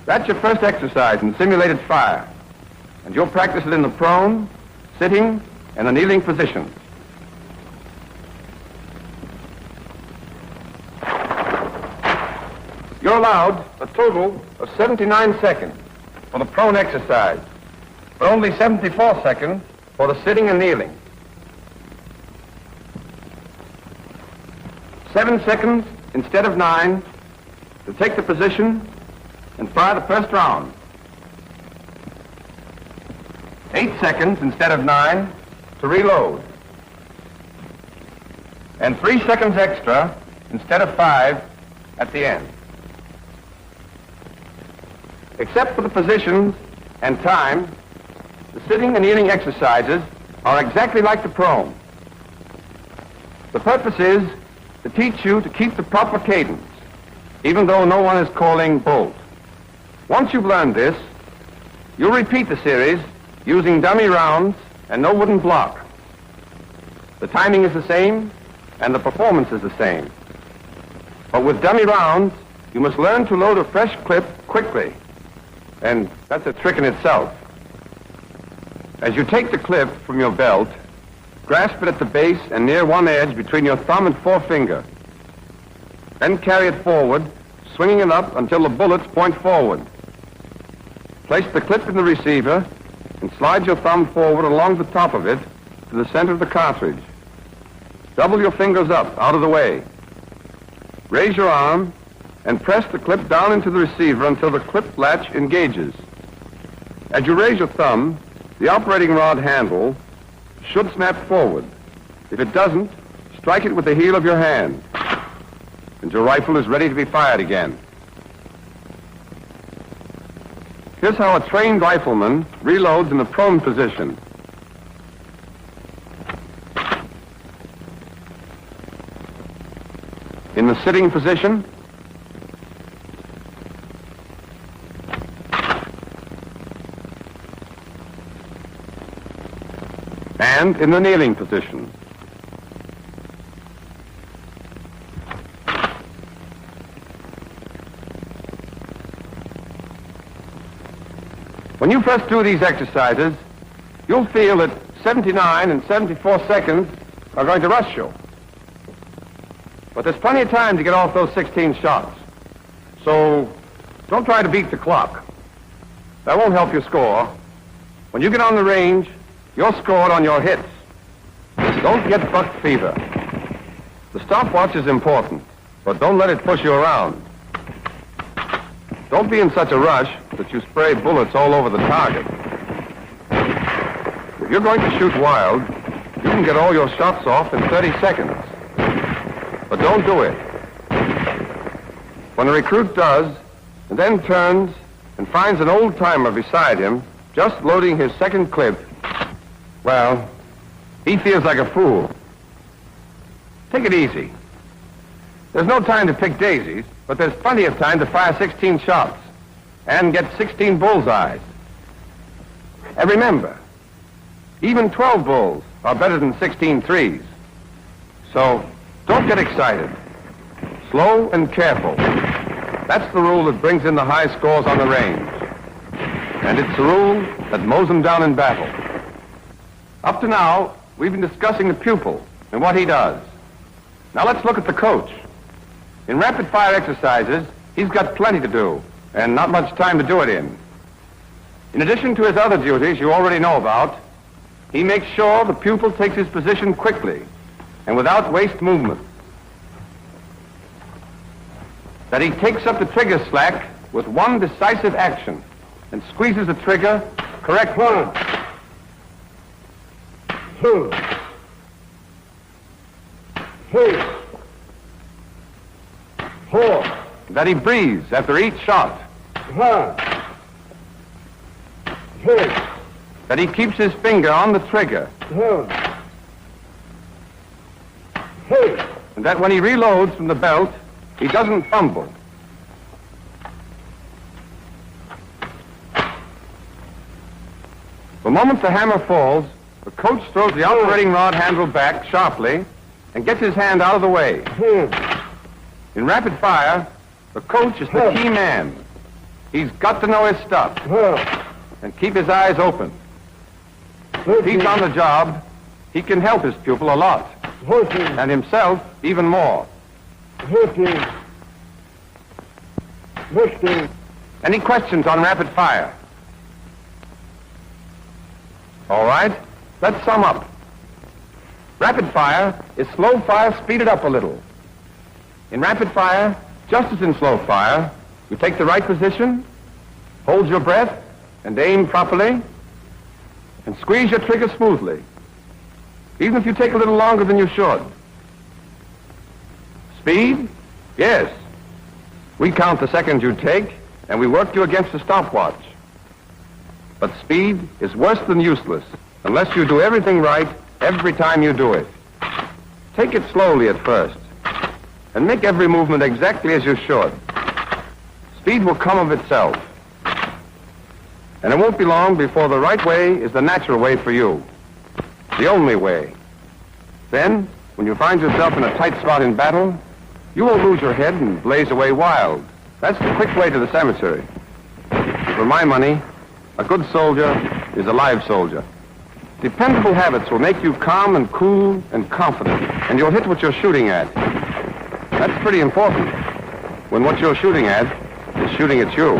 That's your first exercise in simulated fire, and you'll practice it in the prone, sitting, and the kneeling positions. You're allowed a total of 79 seconds for the prone exercise, but only 74 seconds for the sitting and kneeling. 7 seconds instead of 9 to take the position and fire the first round. 8 seconds instead of 9 to reload. And 3 seconds extra instead of 5 at the end. Except for the positions and time, the sitting and kneeling exercises are exactly like the prone. The purpose is to teach you to keep the proper cadence, even though no one is calling bolt. Once you've learned this, you'll repeat the series using dummy rounds and no wooden block. The timing is the same and the performance is the same. But with dummy rounds, you must learn to load a fresh clip quickly. And that's a trick in itself. As you take the clip from your belt, grasp it at the base and near one edge between your thumb and forefinger. Then carry it forward, swinging it up until the bullets point forward. Place the clip in the receiver and slide your thumb forward along the top of it to the center of the cartridge. Double your fingers up, out of the way. Raise your arm and press the clip down into the receiver until the clip latch engages. As you raise your thumb, the operating rod handle should snap forward. If it doesn't, strike it with the heel of your hand, and your rifle is ready to be fired again. Here's how a trained rifleman reloads in the prone position. In the sitting position, and in the kneeling position. When you first do these exercises, you'll feel that 79 and 74 seconds are going to rush you. But there's plenty of time to get off those 16 shots. So don't try to beat the clock. That won't help you score. When you get on the range, you're scored on your hits. Don't get buck fever. The stopwatch is important, but don't let it push you around. Don't be in such a rush that you spray bullets all over the target. If you're going to shoot wild, you can get all your shots off in 30 seconds. But don't do it. When a recruit does, and then turns and finds an old timer beside him, just loading his second clip, well, he feels like a fool. Take it easy. There's no time to pick daisies, but there's plenty of time to fire 16 shots and get 16 bullseyes. And remember, even 12 bulls are better than 16 threes. So don't get excited. Slow and careful. That's the rule that brings in the high scores on the range. And it's the rule that mows them down in battle. Up to now, we've been discussing the pupil and what he does. Now let's look at the coach. In rapid-fire exercises, he's got plenty to do, and not much time to do it in. In addition to his other duties you already know about, he makes sure the pupil takes his position quickly and without waste movement. That he takes up the trigger slack with one decisive action and squeezes the trigger correctly. 1, 2, 3, 4. That he breathes after each shot. 1, 2, That he keeps his finger on the trigger. 2, 3. And that when he reloads from the belt, he doesn't fumble. The moment the hammer falls, the coach throws the operating rod handle back sharply and gets his hand out of the way. In rapid fire, the coach is the key man. He's got to know his stuff and keep his eyes open. If he's on the job, he can help his pupil a lot, 14, and himself even more. 15, 16. Any questions on rapid fire? All right, let's sum up. Rapid fire is slow fire speeded up a little. In rapid fire, just as in slow fire, you take the right position, hold your breath, and aim properly, and squeeze your trigger smoothly, even if you take a little longer than you should. Speed? Yes. We count the seconds you take, and we work you against the stopwatch. But speed is worse than useless unless you do everything right every time you do it. Take it slowly at first, and make every movement exactly as you should. Speed will come of itself. And it won't be long before the right way is the natural way for you. The only way. Then, when you find yourself in a tight spot in battle, you won't lose your head and blaze away wild. That's the quick way to the cemetery. For my money, a good soldier is a live soldier. Dependable habits will make you calm and cool and confident, and you'll hit what you're shooting at. That's pretty important, when what you're shooting at is shooting at you.